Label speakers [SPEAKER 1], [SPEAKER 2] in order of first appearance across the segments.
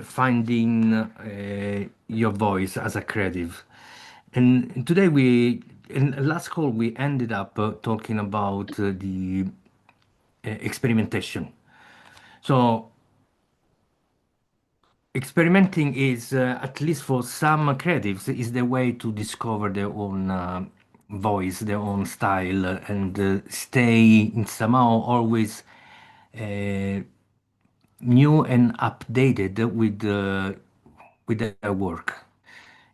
[SPEAKER 1] finding your voice as a creative. And today in the last call, we ended up talking about the experimentation. So experimenting is, at least for some creatives, is the way to discover their own voice, their own style, and stay in somehow always uh, new and updated with their work.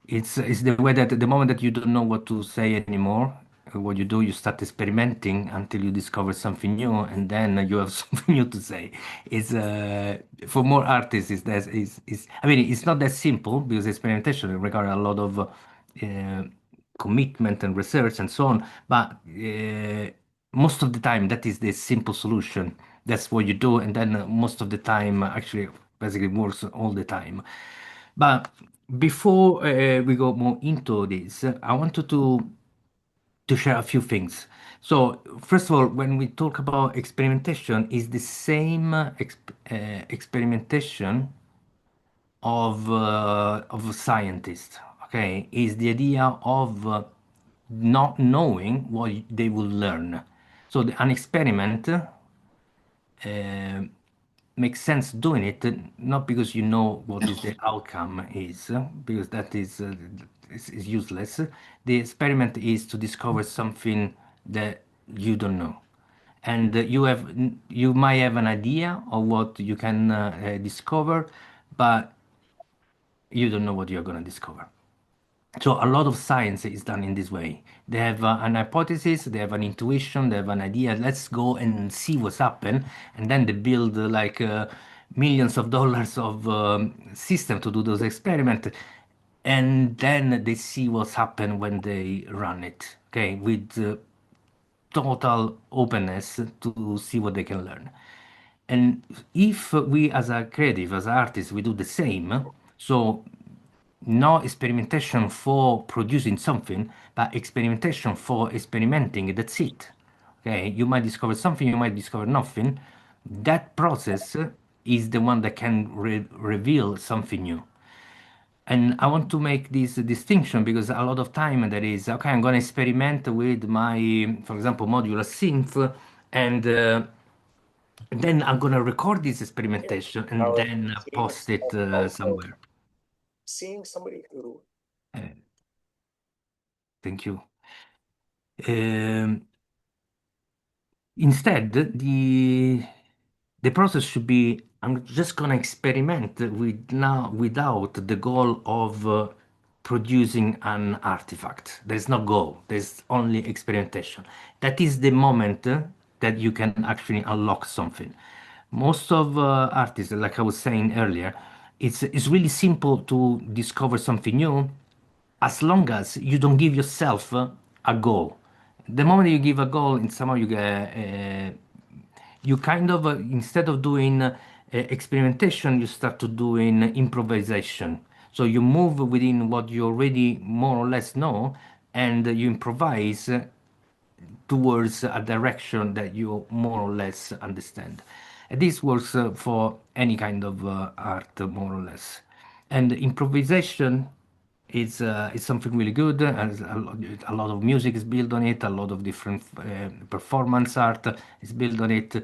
[SPEAKER 1] It's the way that the moment that you don't know what to say anymore, what you do, you start experimenting until you discover something new, and then you have something new to say. It's for more artists, is I mean, it's not that simple because experimentation requires a lot of commitment and research and so on. But most of the time, that is the simple solution. That's what you do, and then most of the time, actually, basically works all the time. But before we go more into this, I wanted to share a few things. So, first of all, when we talk about experimentation, is the same experimentation of a scientist. Okay, is the idea of not knowing what they will learn. So, an experiment makes sense doing it, not because you know what is the outcome is, because that is useless. The experiment is to discover something that you don't know, and you might have an idea of what you can discover, but you don't know what you're going to discover. So a lot of science is done in this way. They have an hypothesis, they have an intuition, they have an idea. Let's go and see what's happened, and then they build millions of dollars of system to do those experiments, and then they see what's happened when they run it. Okay, with total openness to see what they can learn. And if we, as a creative, as artists, we do the same, so no experimentation for producing something, but experimentation for experimenting. That's it. Okay, you might discover something, you might discover nothing. That process is the one that can reveal something new. And I want to make this distinction because a lot of time there is, okay, I'm going to experiment with my, for example, modular synth, and then I'm going to record this
[SPEAKER 2] Yeah.
[SPEAKER 1] experimentation and
[SPEAKER 2] How
[SPEAKER 1] then
[SPEAKER 2] seeing
[SPEAKER 1] post it
[SPEAKER 2] how
[SPEAKER 1] somewhere.
[SPEAKER 2] seeing somebody who
[SPEAKER 1] Uh, thank you. Um, Instead, the process should be I'm just gonna experiment with now without the goal of producing an artifact. There's no goal. There's only experimentation. That is the moment that you can actually unlock something. Most of artists, like I was saying earlier, it's really simple to discover something new as long as you don't give yourself a goal. The moment you give a goal, in somehow you get you kind of instead of doing experimentation, you start to doing improvisation. So you move within what you already more or less know, and you improvise towards a direction that you more or less understand. And this works for any kind of art, more or less. And improvisation is something really good. And a lot of music is built on it. A lot of different performance art is built on it.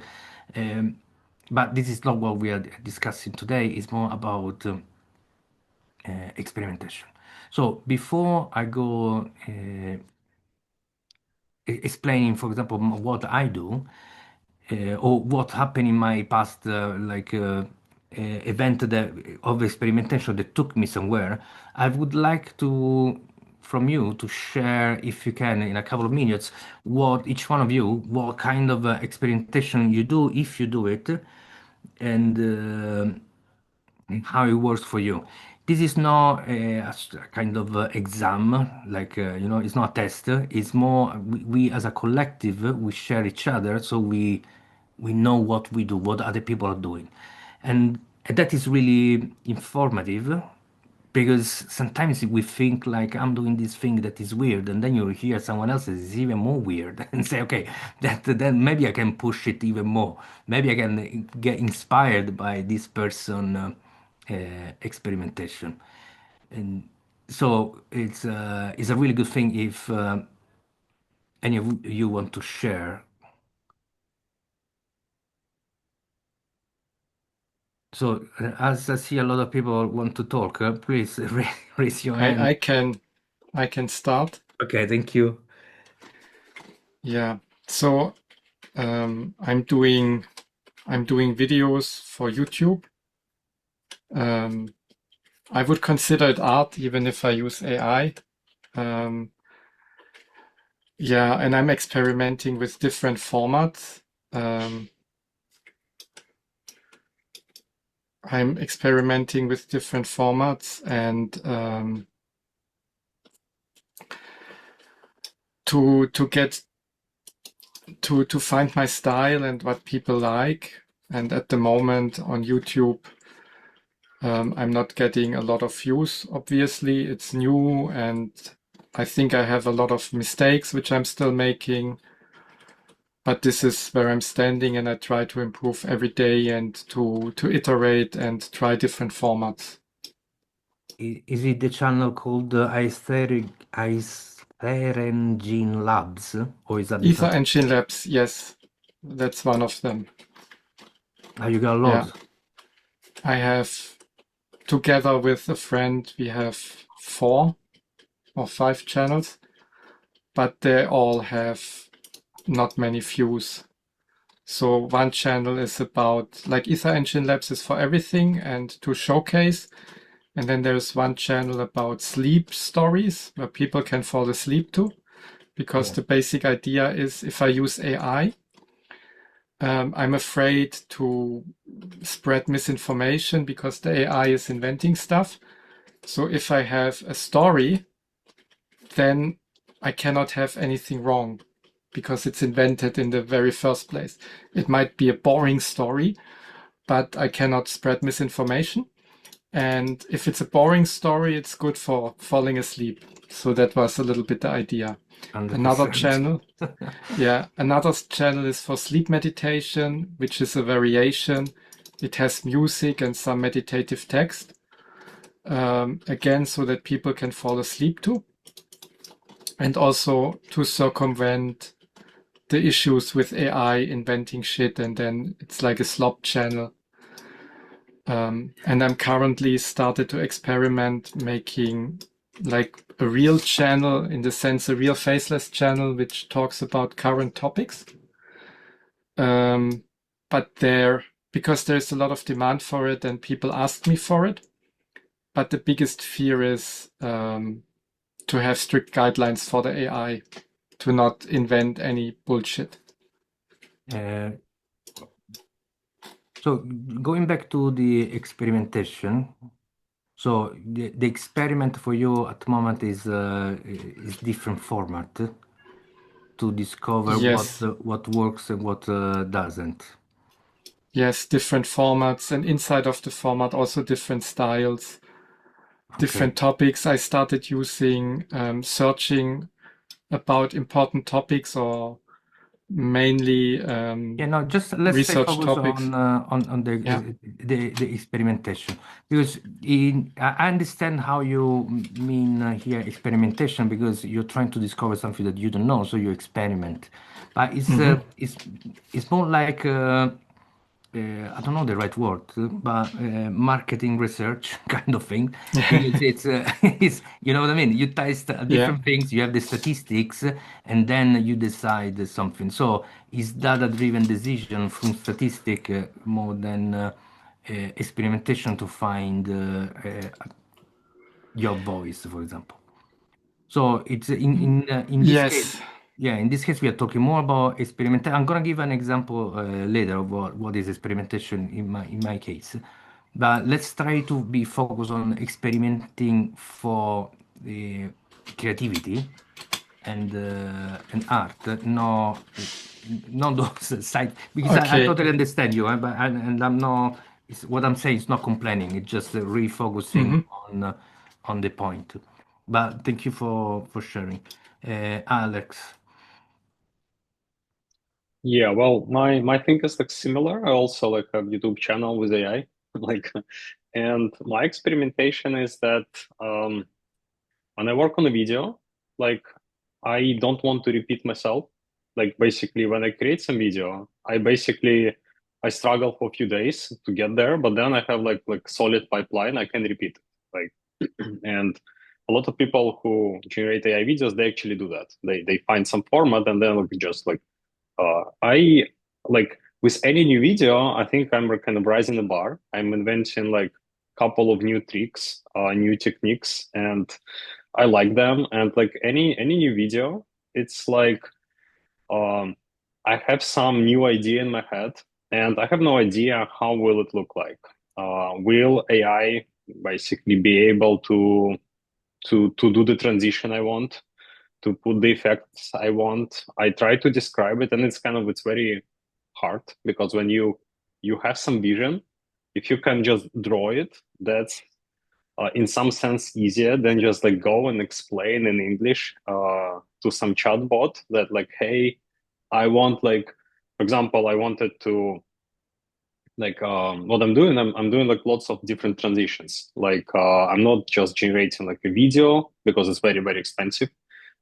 [SPEAKER 1] Um, but this is not what we are discussing today. It's more about experimentation. So before I go explaining, for example, what I do or what happened in my past, event of experimentation that took me somewhere, I would like to from you to share, if you can, in a couple of minutes, what each one of you, what kind of experimentation you do, if you do it, and how it works for you. This is not a kind of exam, like it's not a test. It's more we as a collective we share each other, so we know what we do, what other people are doing, and that is really informative because sometimes we think like I'm doing this thing that is weird, and then you hear someone else is even more weird, and say, okay, that then maybe I can push it even more. Maybe I can get inspired by this person experimentation. And so it's a really good thing if any of you want to share. So as I see a lot of people want to talk, please raise your
[SPEAKER 3] I,
[SPEAKER 1] hand.
[SPEAKER 3] I can I can start.
[SPEAKER 1] Okay, thank you.
[SPEAKER 3] Yeah. So I'm doing videos for YouTube. Um, I would consider it art even if I use AI. Um, yeah, and I'm experimenting with different formats. Um, I'm experimenting with different formats and to get to find my style and what people like. And at the moment on YouTube, I'm not getting a lot of views. Obviously, it's new, and I think I have a lot of mistakes which I'm still making. But this is where I'm standing, and I try to improve every day and to iterate and try different formats.
[SPEAKER 1] Is it the channel called Aisteren Labs, or is that the
[SPEAKER 3] Ether
[SPEAKER 1] something?
[SPEAKER 3] Engine Labs, yes, that's one of them.
[SPEAKER 1] Ah, you got
[SPEAKER 3] Yeah,
[SPEAKER 1] loads.
[SPEAKER 3] I have together with a friend, we have 4 or 5 channels, but they all have not many views. So one channel is about like Ether Engine Labs is for everything and to showcase. And then there's one channel about sleep stories where people can fall asleep to. Because
[SPEAKER 1] Yeah.
[SPEAKER 3] the basic idea is if I use AI, I'm afraid to spread misinformation because the AI is inventing stuff. So if I have a story, then I cannot have anything wrong because it's invented in the very first place. It might be a boring story, but I cannot spread misinformation. And if it's a boring story, it's good for falling asleep. So that was a little bit the idea. Another
[SPEAKER 1] 100%.
[SPEAKER 3] channel, yeah, another channel is for sleep meditation, which is a variation. It has music and some meditative text, again, so that people can fall asleep to, and also to circumvent the issues with AI inventing shit, and then it's like a slop channel. And I'm currently started to experiment making like a real channel in the sense a real faceless channel which talks about current topics. Um, but there, because there's a lot of demand for it and people ask me for it. But the biggest fear is to have strict guidelines for the AI to not invent any bullshit.
[SPEAKER 1] Uh, so going back to the experimentation, so the experiment for you at the moment is different format to discover
[SPEAKER 3] Yes,
[SPEAKER 1] what works and what doesn't.
[SPEAKER 3] yes, different formats, and inside of the format also different styles,
[SPEAKER 1] Okay.
[SPEAKER 3] different topics. I started using searching about important topics or mainly
[SPEAKER 1] Yeah, no, just let's stay
[SPEAKER 3] research
[SPEAKER 1] focused
[SPEAKER 3] topics.
[SPEAKER 1] on
[SPEAKER 3] Yeah.
[SPEAKER 1] the experimentation because I understand how you mean here experimentation because you're trying to discover something that you don't know, so you experiment. But
[SPEAKER 3] Hmm.
[SPEAKER 1] it's more like I don't know the right word, but marketing research kind of thing. Because it's, it's, you know what I mean? You test
[SPEAKER 3] Yeah.
[SPEAKER 1] different things, you have the statistics, and then you decide something. So it's data-driven decision from statistic more than experimentation to find your voice, for example. So it's in this case,
[SPEAKER 3] Yes.
[SPEAKER 1] yeah, in this case we are talking more about experimentation. I'm gonna give an example later of what is experimentation in my case, but let's try to be focused on experimenting for the creativity and art, no, not those side because I
[SPEAKER 3] Okay.
[SPEAKER 1] totally understand you, but and I'm not. What I'm saying is not complaining. It's just refocusing
[SPEAKER 3] Hmm.
[SPEAKER 1] on the point. But thank you for sharing, Alex.
[SPEAKER 2] Yeah, well, my thing is like similar. I also like have YouTube channel with AI. Like
[SPEAKER 4] And my experimentation is that when I work on a video, like I don't want to repeat myself. Like basically when I create some video, I struggle for a few days to get there, but then I have like solid pipeline, I can repeat it. Like and a lot of people who generate AI videos, they actually do that. They find some format and then just like I like with any new video, I think I'm kind of rising the bar. I'm inventing like a couple of new tricks, new techniques, and I like them. And like any new video, it's like um, I have some new idea in my head, and I have no idea how will it look like. Will AI basically be able to do the transition I want, to put the effects I want? I try to describe it, and it's very hard because when you have some vision, if you can just draw it, that's in some sense easier than just like go and explain in English to some chatbot that like, hey, I want like, for example, I wanted to like what I'm doing like lots of different transitions. Like I'm not just generating like a video because it's very expensive.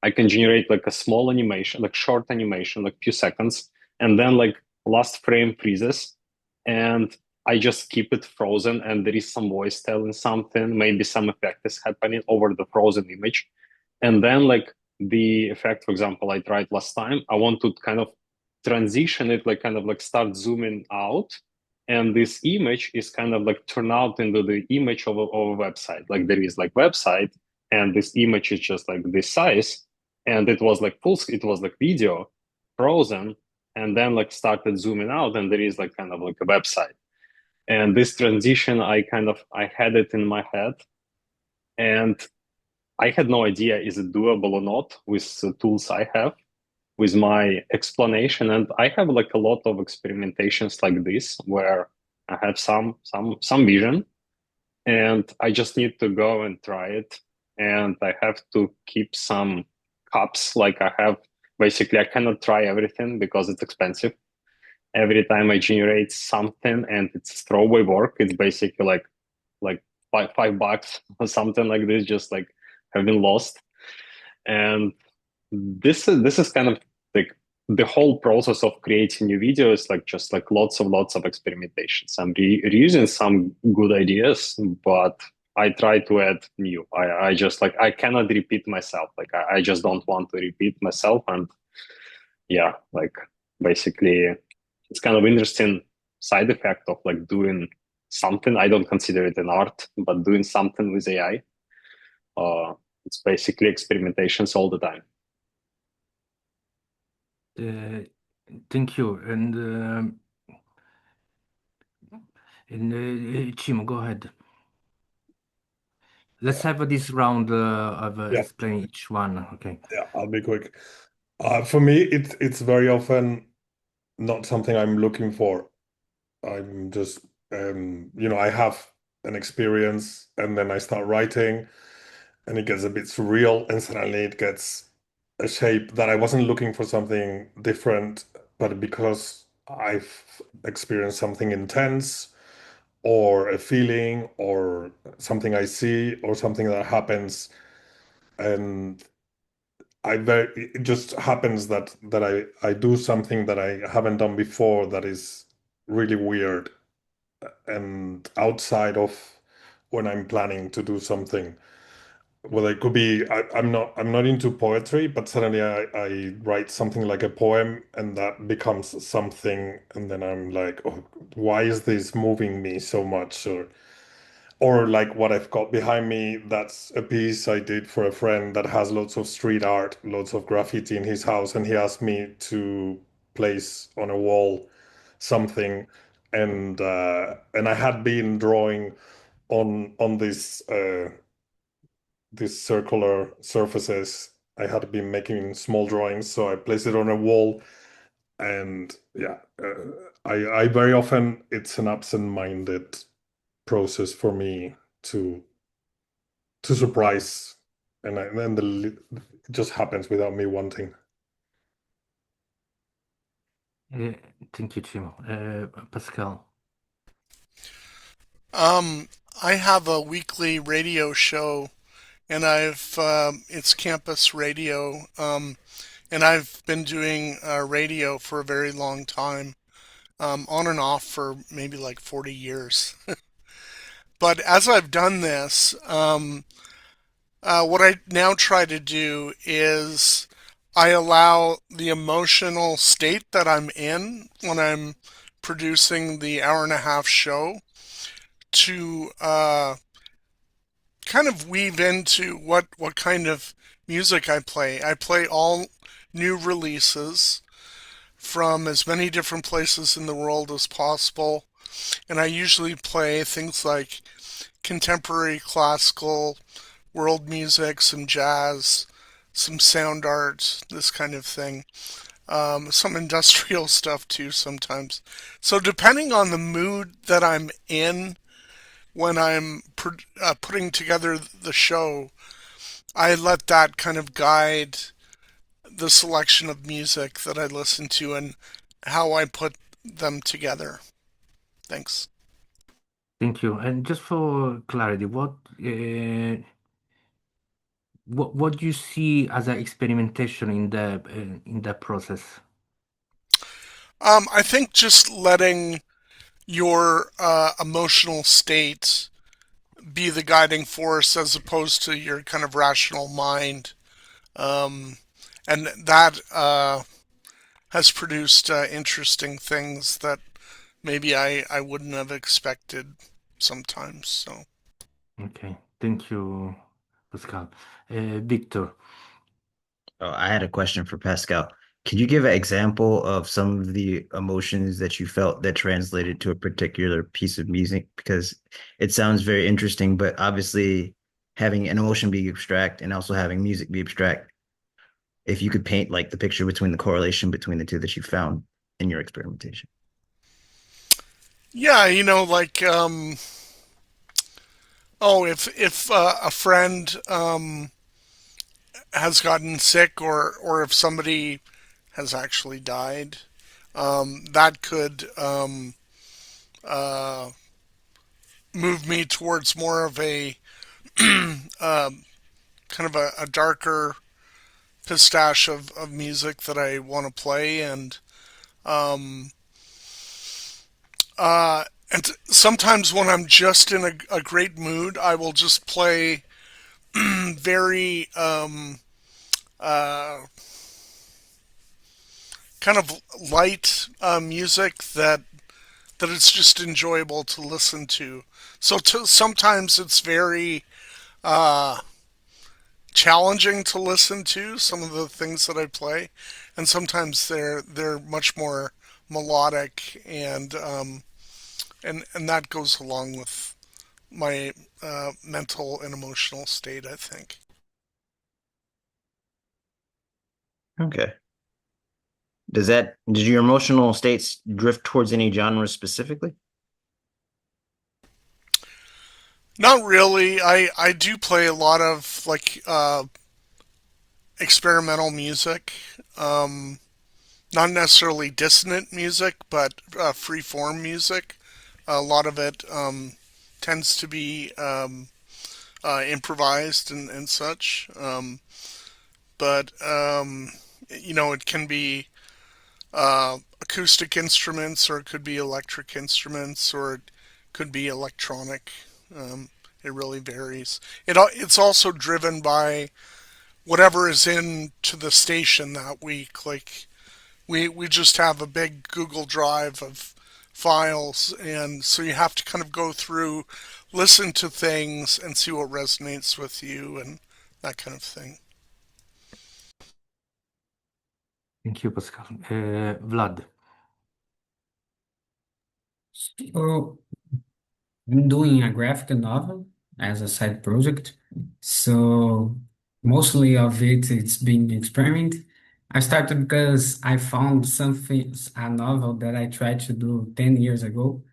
[SPEAKER 4] I can generate like a small animation, like short animation, like few seconds, and then like last frame freezes, and I just keep it frozen, and there is some voice telling something, maybe some effect is happening over the frozen image, and then like the effect, for example, I tried last time. I want to kind of transition it, like kind of like start zooming out, and this image is kind of like turn out into the image of a website. Like there is like website, and this image is just like this size, and it was like it was like video frozen, and then like started zooming out, and there is like kind of like a website. And this transition, I had it in my head, and I had no idea is it doable or not with the tools I have, with my explanation. And I have like a lot of experimentations like this where I have some vision, and I just need to go and try it. And I have to keep some cups. Like I have basically I cannot try everything because it's expensive. Every time I generate something and it's throwaway work, it's basically like $5 or something like this, just like have been lost. And this is kind of like the whole process of creating new videos, like just like lots of experimentations. I'm reusing some good ideas, but I try to add new. I just like I cannot repeat myself. Like I just don't want to repeat myself. And yeah, like basically it's kind of interesting side effect of like doing something. I don't consider it an art, but doing something with AI. It's basically experimentations all the time.
[SPEAKER 1] Uh, thank you. And Chimo, go ahead. Let's have this round of
[SPEAKER 5] Yeah,
[SPEAKER 1] explaining each one. Okay.
[SPEAKER 5] yeah, I'll be quick. For me, it's very often not something I'm looking for. I'm just, I have an experience and then I start writing and it gets a bit surreal and suddenly it gets a shape that I wasn't looking for something different, but because I've experienced something intense or a feeling or something I see or something that happens and it just happens that I do something that I haven't done before that is really weird and outside of when I'm planning to do something. Well, it could be I'm not into poetry, but suddenly I write something like a poem and that becomes something, and then I'm like, oh, why is this moving me so much? Or like what I've got behind me, that's a piece I did for a friend that has lots of street art, lots of graffiti in his house, and he asked me to place on a wall something, and I had been drawing on these circular surfaces. I had been making small drawings, so I placed it on a wall, and yeah, I very often it's an absent-minded process for me to to surprise, it just happens without me wanting.
[SPEAKER 1] Uh, thank you, Chimo. Pascal.
[SPEAKER 6] I have a weekly radio show, and I've it's campus radio, and I've been doing radio for a very long time, on and off for maybe like 40 years. But as I've done this, what I now try to do is I allow the emotional state that I'm in when I'm producing the hour and a half show to kind of weave into what kind of music I play. I play all new releases from as many different places in the world as possible, and I usually play things like contemporary classical, world music, some jazz, some sound art, this kind of thing. Some industrial stuff too sometimes. So depending on the mood that I'm in when I'm putting together the show, I let that kind of guide the selection of music that I listen to and how I put them together. Thanks.
[SPEAKER 1] Thank you. And just for clarity, what do you see as an experimentation in that process?
[SPEAKER 6] I think just letting your emotional state be the guiding force as opposed to your kind of rational mind. Um, and that has produced interesting things that maybe I wouldn't have expected sometimes. So.
[SPEAKER 1] Okay, thank you, Pascal. Victor,
[SPEAKER 7] Oh, I had a question for Pascal. Could you give an example of some of the emotions that you felt that translated to a particular piece of music? Because it sounds very interesting, but obviously having an emotion be abstract and also having music be abstract, if you could paint like the picture between the correlation between the two that you found in your experimentation.
[SPEAKER 6] Yeah, like oh, if a friend has gotten sick, or if somebody has actually died, that could uh, move me towards more of a kind of a darker pistache of music that I want to play, um, and sometimes when I'm just in a great mood, I will just play very uh, kind of light music that it's just enjoyable to listen to. So sometimes it's very uh, challenging to listen to some of the things that I play, and sometimes they're much more melodic, and that goes along with my mental and emotional state, I think.
[SPEAKER 7] Okay. Did your emotional states drift towards any genre specifically?
[SPEAKER 6] Not really. I do play a lot of like experimental music. Um, Not necessarily dissonant music, but free form music. A lot of it tends to be improvised and such. But it can be acoustic instruments, or it could be electric instruments, or it could be electronic. It really varies. It's also driven by whatever is in to the station that week. Like we just have a big Google Drive of files, and so you have to kind of go through, listen to things, and see what resonates with you, and that kind of thing.
[SPEAKER 1] thank you, Pascal. Vlad,
[SPEAKER 8] So I'm doing a graphic novel as a side project. So mostly of it's been experiment. I started because I found something, a novel that I tried to do 10 years ago.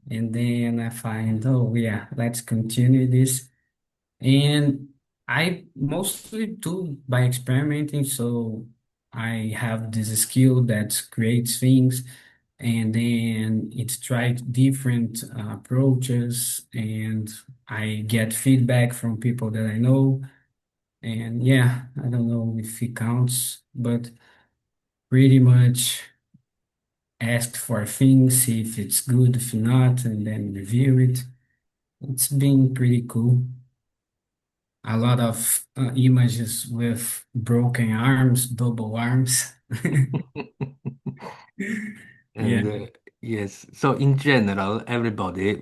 [SPEAKER 8] And then I find, oh yeah, let's continue this. And I mostly do by experimenting. So I have this skill that creates things. and then it's tried different approaches, and I get feedback from people that I know. And yeah, I don't know if it counts, but pretty much asked for things, see if it's good, if not, and then review it. It's been pretty cool. A lot of images with broken arms, double arms. Yeah.
[SPEAKER 1] And yes, so in general, everybody,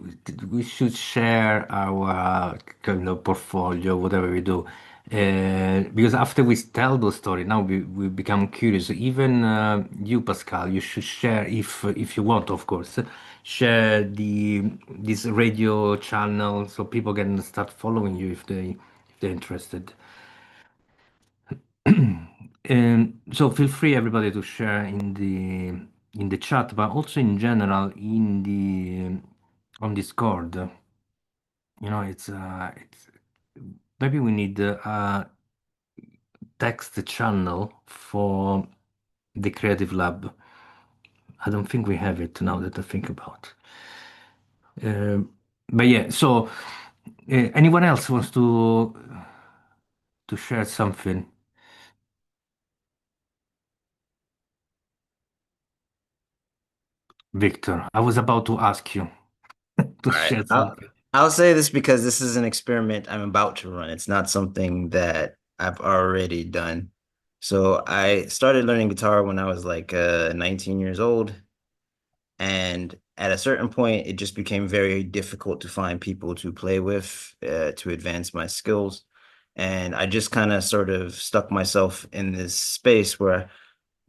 [SPEAKER 1] we should share our kind of portfolio, whatever we do. Because after we tell those stories, now we become curious. Even you, Pascal, you should share, if you want, of course, share this radio channel so people can start following you if they're interested. So feel free everybody to share in the chat, but also in general in the on Discord. You know, it's maybe we need a text channel for the Creative Lab. I don't think we have it now that I think about. But yeah, so anyone else wants to share something? Victor, I was about to ask you to
[SPEAKER 7] All right.
[SPEAKER 1] share
[SPEAKER 7] I'll
[SPEAKER 1] something.
[SPEAKER 7] I'll say this because this is an experiment I'm about to run. It's not something that I've already done. So I started learning guitar when I was like 19 years old. And at a certain point, it just became very difficult to find people to play with to advance my skills. And I just kind of sort of stuck myself in this space where,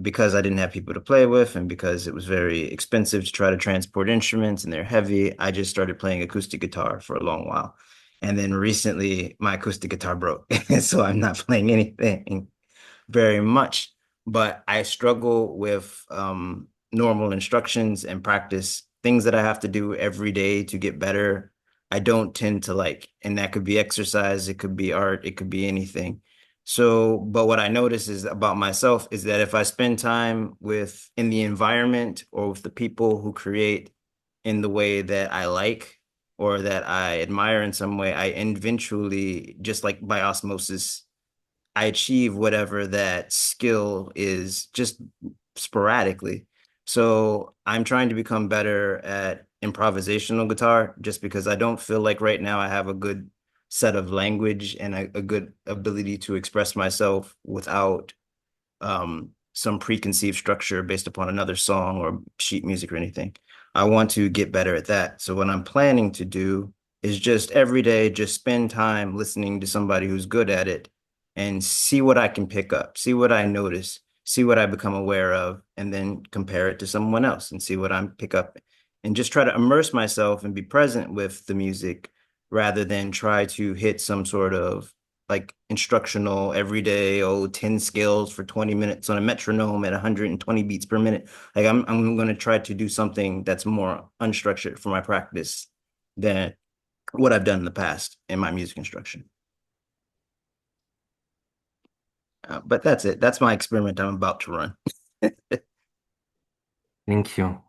[SPEAKER 7] because I didn't have people to play with and because it was very expensive to try to transport instruments and they're heavy, I just started playing acoustic guitar for a long while. And then recently, my acoustic guitar broke. So I'm not playing anything very much, but I struggle with normal instructions and practice, things that I have to do every day to get better. I don't tend to like, and that could be exercise, it could be art, it could be anything. So, but what I notice is about myself is that if I spend time with in the environment or with the people who create in the way that I like or that I admire in some way, I eventually, just like by osmosis, I achieve whatever that skill is just sporadically. So I'm trying to become better at improvisational guitar just because I don't feel like right now I have a good set of language and a good ability to express myself without some preconceived structure based upon another song or sheet music or anything. I want to get better at that. So what I'm planning to do is just every day, just spend time listening to somebody who's good at it and see what I can pick up, see what I notice, see what I become aware of, and then compare it to someone else and see what I pick up and just try to immerse myself and be present with the music rather than try to hit some sort of like instructional everyday 10 scales for 20 minutes on a metronome at 120 beats per minute. Like I'm going to try to do something that's more unstructured for my practice than what I've done in the past in my music instruction. But that's it. That's my experiment I'm about to run.
[SPEAKER 1] Thank you.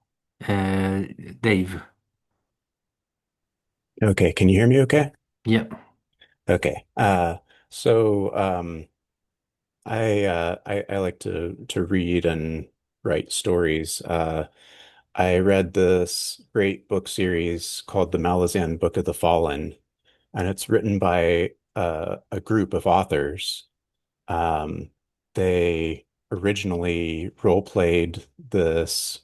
[SPEAKER 1] Uh, Dave.
[SPEAKER 9] Okay, can you hear me okay?
[SPEAKER 1] Yeah.
[SPEAKER 9] Okay. So I like to read and write stories. I read this great book series called The Malazan Book of the Fallen, and it's written by a group of authors. Um, they originally role played this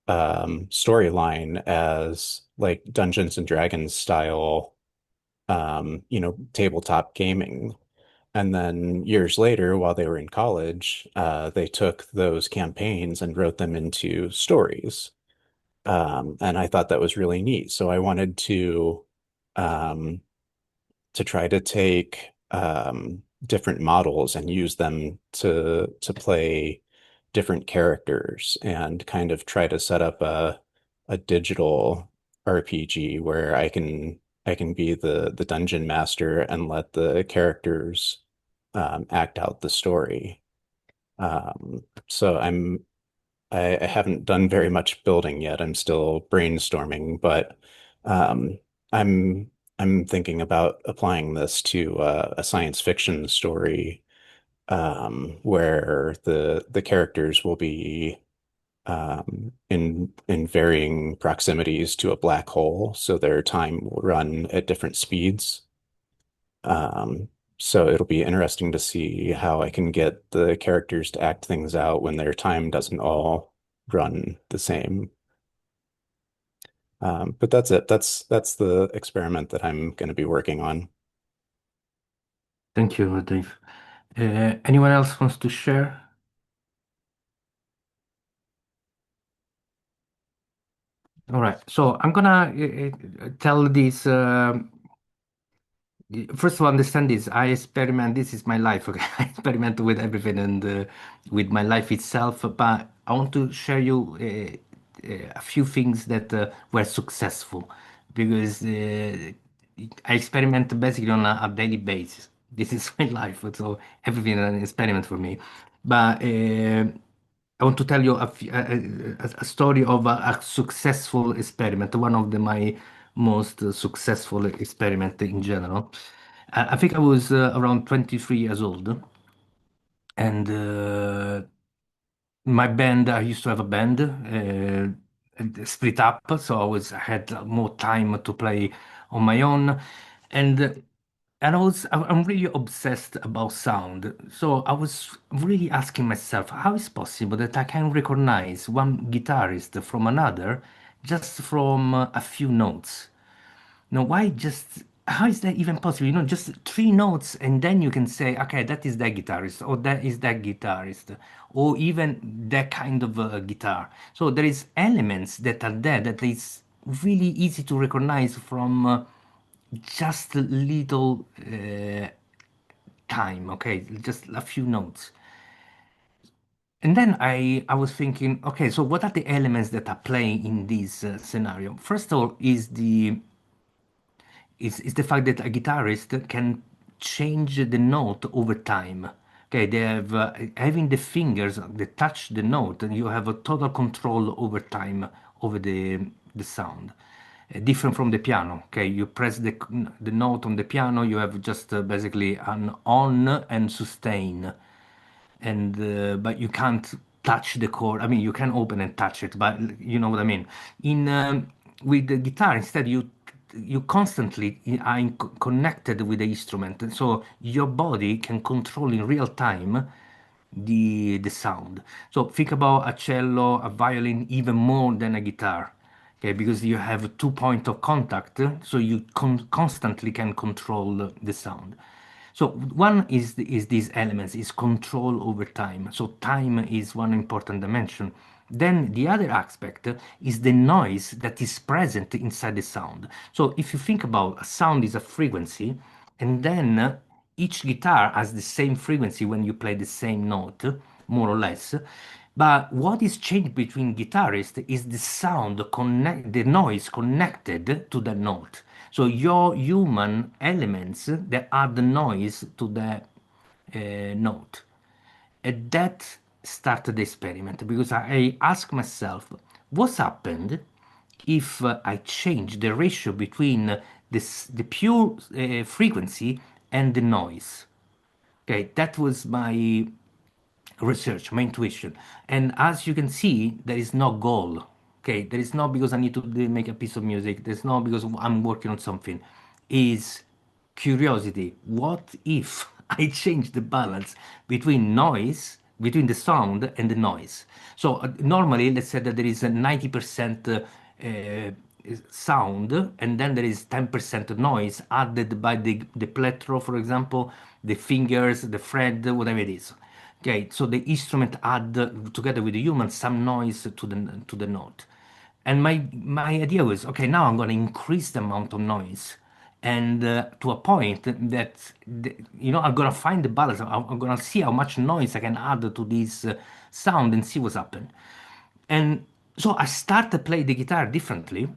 [SPEAKER 9] storyline as like Dungeons and Dragons style tabletop gaming. And then years later, while they were in college, they took those campaigns and wrote them into stories. And I thought that was really neat. So I wanted um, to try to take different models and use them to play different characters and kind of try to set up a digital RPG where I can be the dungeon master and let the characters act out the story. So I haven't done very much building yet. I'm still brainstorming, but um, I'm I'm thinking about applying this to a science fiction story where the characters will be in varying proximities to a black hole, so their time will run at different speeds. Um, so it'll be interesting to see how I can get the characters to act things out when their time doesn't all run the same. But that's it. That's the experiment that I'm going to be working on.
[SPEAKER 1] Thank you, Dave. Anyone else wants to share? All right. So I'm gonna tell this. First of all, understand this. I experiment. This is my life. Okay, I experiment with everything and with my life itself. But I want to share you a few things that were successful because I experiment basically on a daily basis. This is my life, so everything is an experiment for me. But I want to tell you a story of a successful experiment, one of my most successful experiment in general. I think I was around 23 years old, and my band, I used to have a band, and split up, so I had more time to play on my own, and I'm really obsessed about sound. So I was really asking myself, how is possible that I can recognize one guitarist from another just from a few notes? Now, why just, how is that even possible? Just three notes, and then you can say, okay, that is that guitarist, or that is that guitarist, or even that kind of guitar. So there is elements that are there that is really easy to recognize from just little time, okay, just a few notes. And then I was thinking, okay, so what are the elements that are playing in this scenario? First of all, is the fact that a guitarist can change the note over time. Okay, they have having the fingers that touch the note, and you have a total control over time over the sound. Different from the piano. Okay, you press the note on the piano, you have just basically an on and sustain, and but you can't touch the chord. I mean, you can open and touch it, but you know what I mean. In With the guitar, instead, you constantly are connected with the instrument, and so your body can control in real time the sound. So think about a cello, a violin, even more than a guitar. Okay, because you have two point of contact, so you constantly can control the sound. So one is these elements is control over time. So time is one important dimension. Then the other aspect is the noise that is present inside the sound. So if you think about a sound is a frequency, and then each guitar has the same frequency when you play the same note, more or less. But what is changed between guitarists is the the noise connected to the note. So your human elements that add the noise to the note. And that started the experiment because I asked myself, what's happened if I change the ratio between the pure frequency and the noise? Okay, that was my research, my intuition. And as you can see, there is no goal. Okay, there is not because I need to make a piece of music. There's not because I'm working on something. Is curiosity. What if I change the balance between noise, between the sound and the noise? So normally, let's say that there is a 90% sound, and then there is 10% noise added by the plectro, for example, the fingers, the fret, whatever it is. Okay, so the instrument add together with the human some noise to the note. And my idea was, okay, now I'm going to increase the amount of noise, and to a point that I'm going to find the balance. I'm going to see how much noise I can add to this sound and see what's happened. And so I start to play the guitar differently,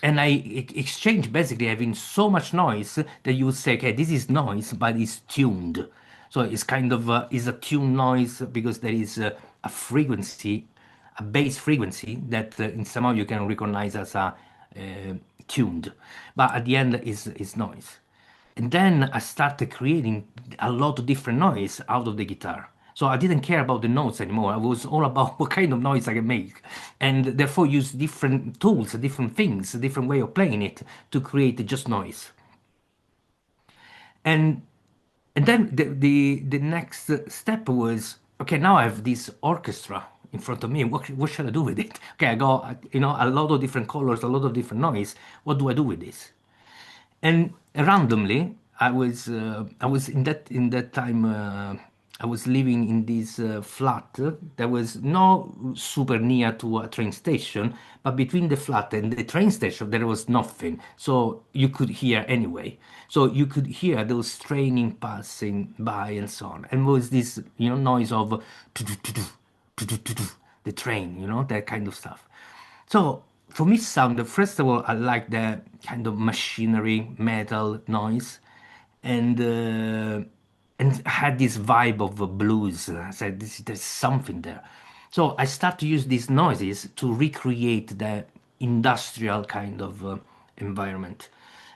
[SPEAKER 1] and I exchange basically having so much noise that you would say, okay, this is noise, but it's tuned. So it's kind of is a tuned noise because there is a frequency a bass frequency that in somehow you can recognize as a tuned, but at the end is noise. And then I started creating a lot of different noise out of the guitar. So I didn't care about the notes anymore. I was all about what kind of noise I can make, and therefore use different tools, different things, a different way of playing it to create just noise. And and then the next step was, okay, now I have this orchestra in front of me. What should I do with it? Okay, I got, a lot of different colors, a lot of different noise. What do I do with this? And randomly, I was in that time, I was living in this flat that was not super near to a train station, but between the flat and the train station there was nothing, so you could hear anyway. So you could hear those training passing by and so on, and was this noise of the train, that kind of stuff. So for me, sound, first of all, I like the kind of machinery, metal noise, and had this vibe of blues. I said, there's something there. So I start to use these noises to recreate the industrial kind of environment.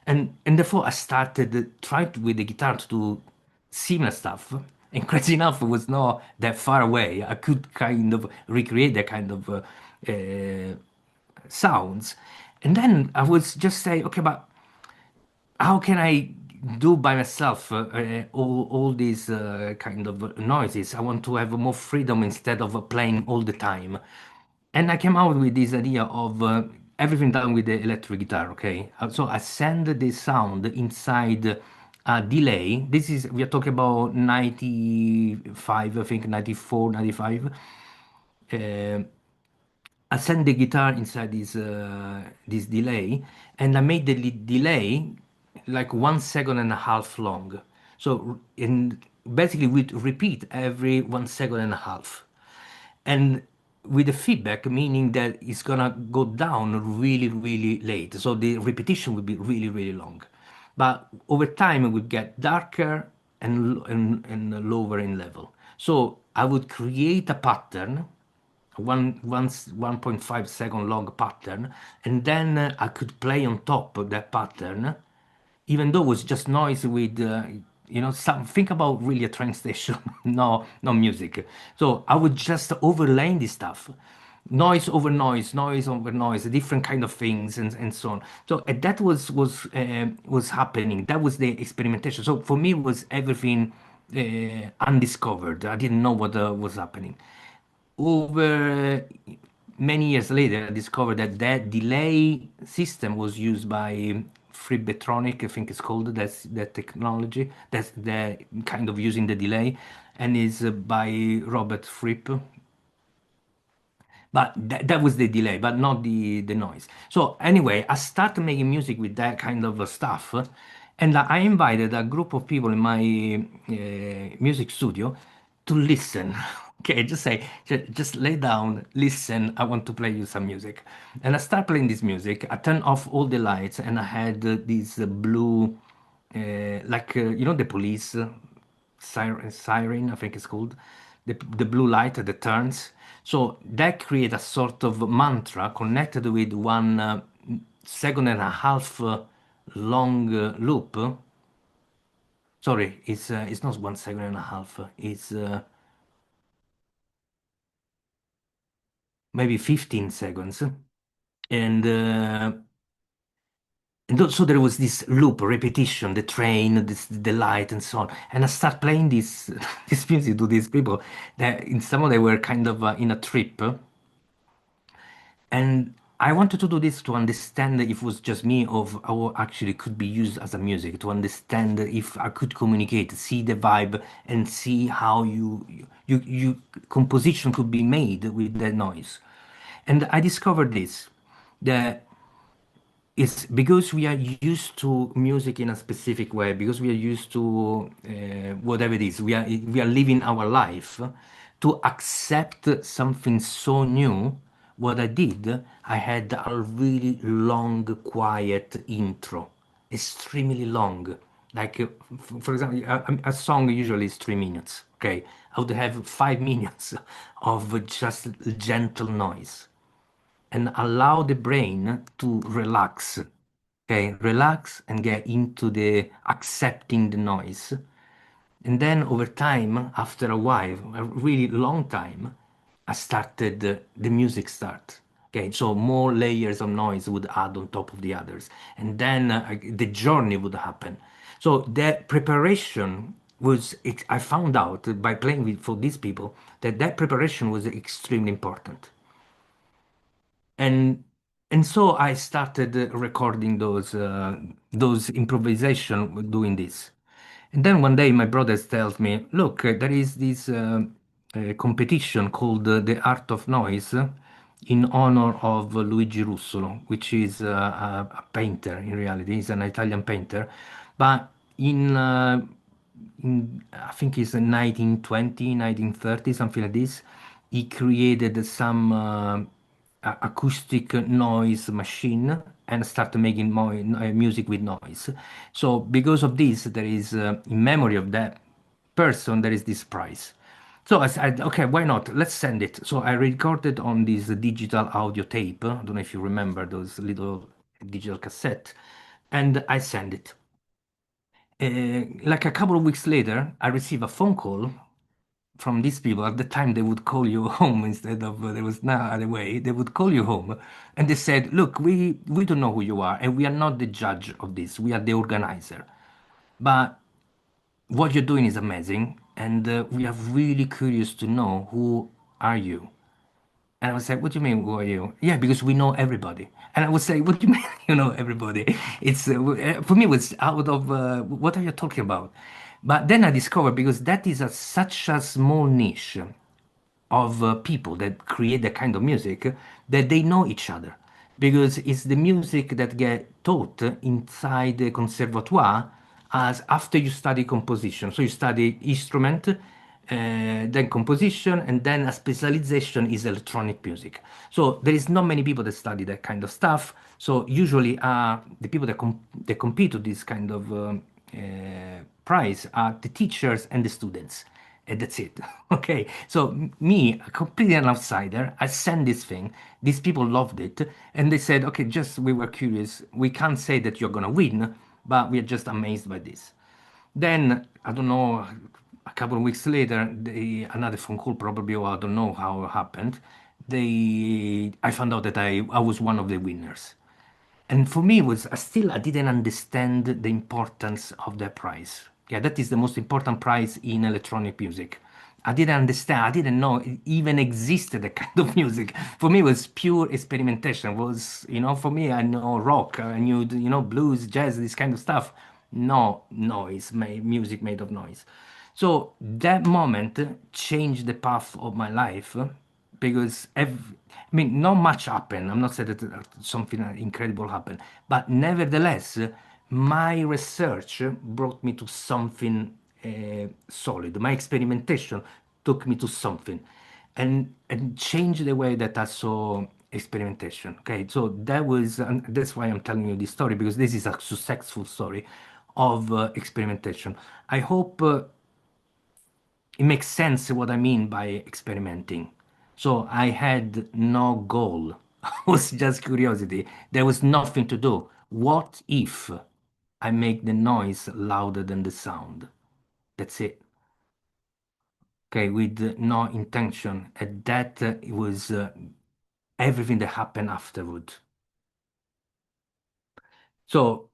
[SPEAKER 1] And therefore I started trying with the guitar to do similar stuff. And crazy enough, it was not that far away. I could kind of recreate that kind of sounds. And then I was just say, okay, but how can I do by myself all these kind of noises? I want to have more freedom instead of playing all the time. And I came out with this idea of everything done with the electric guitar, okay? So I send the sound inside a delay. We are talking about 95, I think, 94, 95. I sent the guitar inside this delay, and I made the delay like 1 second and a half long. So basically we repeat every 1 second and a half, and with the feedback, meaning that it's gonna go down really, really late. So the repetition will be really, really long, but over time it would get darker and lower in level. So I would create a pattern, 1.5 second long pattern, and then I could play on top of that pattern, even though it was just noise with some, think about really a train station, no music. So I would just overlay this stuff, noise over noise, noise over noise, different kind of things, and so on. So that was happening. That was the experimentation. So for me, it was everything undiscovered. I didn't know what was happening. Over many years later, I discovered that that delay system was used by Fribetronic, I think it's called. That's that technology. That's the kind of using the delay, and is by Robert Fripp. But that was the delay, but not the noise. So anyway, I started making music with that kind of stuff, and I invited a group of people in my music studio to listen. Okay, just say, just lay down, listen. I want to play you some music, and I start playing this music. I turn off all the lights, and I had this blue, like the police siren, I think it's called, the blue light that turns. So that create a sort of mantra connected with 1 second and a half long loop. Sorry, it's not 1 second and a half. It's maybe 15 seconds, and so there was this loop, repetition, the train, the light, and so on. And I start playing this this music to these people that in some of they were kind of in a trip, and I wanted to do this to understand if it was just me or how actually could be used as a music, to understand if I could communicate, see the vibe, and see how you composition could be made with that noise. And I discovered this, that it's because we are used to music in a specific way, because we are used to whatever it is, we are living our life to accept something so new. What I did, I had a really long, quiet intro, extremely long. Like, for example, a song usually is 3 minutes. Okay, I would have 5 minutes of just gentle noise and allow the brain to relax. Okay, relax and get into the accepting the noise. And then over time, after a while, a really long time, I started the music start. Okay, so more layers of noise would add on top of the others, and then the journey would happen. So the preparation was. I found out by playing with for these people that preparation was extremely important, and so I started recording those improvisation doing this. And then one day my brother tells me, "Look, there is this competition called the Art of Noise in honor of Luigi Russolo, which is a painter in reality. He's an Italian painter, but in I think it's 1920, 1930, something like this. He created some acoustic noise machine and started making music with noise. So because of this, there is in memory of that person, there is this prize. So I said, okay, why not? Let's send it. So I recorded on this digital audio tape. I don't know if you remember those little digital cassette, and I sent it. Like a couple of weeks later, I received a phone call from these people. At the time, they would call you home instead of there was no other way. They would call you home, and they said, "Look, we don't know who you are, and we are not the judge of this. We are the organizer. But what you're doing is amazing, and we are really curious to know who are you." And I was like, "What do you mean, who are you?" "Yeah, because we know everybody." And I would say, "What do you mean you know everybody?" It's for me, it was out of what are you talking about? But then I discovered because that is such a small niche of people that create that kind of music that they know each other because it's the music that get taught inside the conservatoire as after you study composition. So you study instrument, then composition, and then a specialization is electronic music. So there is not many people that study that kind of stuff. So usually the people that compete to this kind of prize are the teachers and the students, and that's it. Okay, so me, a completely an outsider, I sent this thing. These people loved it, and they said, "Okay, just we were curious. We can't say that you're gonna win, but we are just amazed by this." Then I don't know. A couple of weeks later, another phone call probably, or I don't know how it happened. I found out that I was one of the winners. And for me, it was I didn't understand the importance of that prize. Yeah, that is the most important prize in electronic music. I didn't understand. I didn't know it even existed that kind of music. For me, it was pure experimentation. It was for me, I know rock, I knew blues, jazz, this kind of stuff. No noise, music made of noise. So that moment changed the path of my life because I mean, not much happened. I'm not saying that something incredible happened, but nevertheless, my research brought me to something solid. My experimentation took me to something, and changed the way that I saw experimentation. Okay, so and that's why I'm telling you this story because this is a successful story of experimentation. I hope it makes sense what I mean by experimenting. So I had no goal. It was just curiosity. There was nothing to do. What if I make the noise louder than the sound? That's it. Okay, with no intention. And that it was everything that happened afterward. So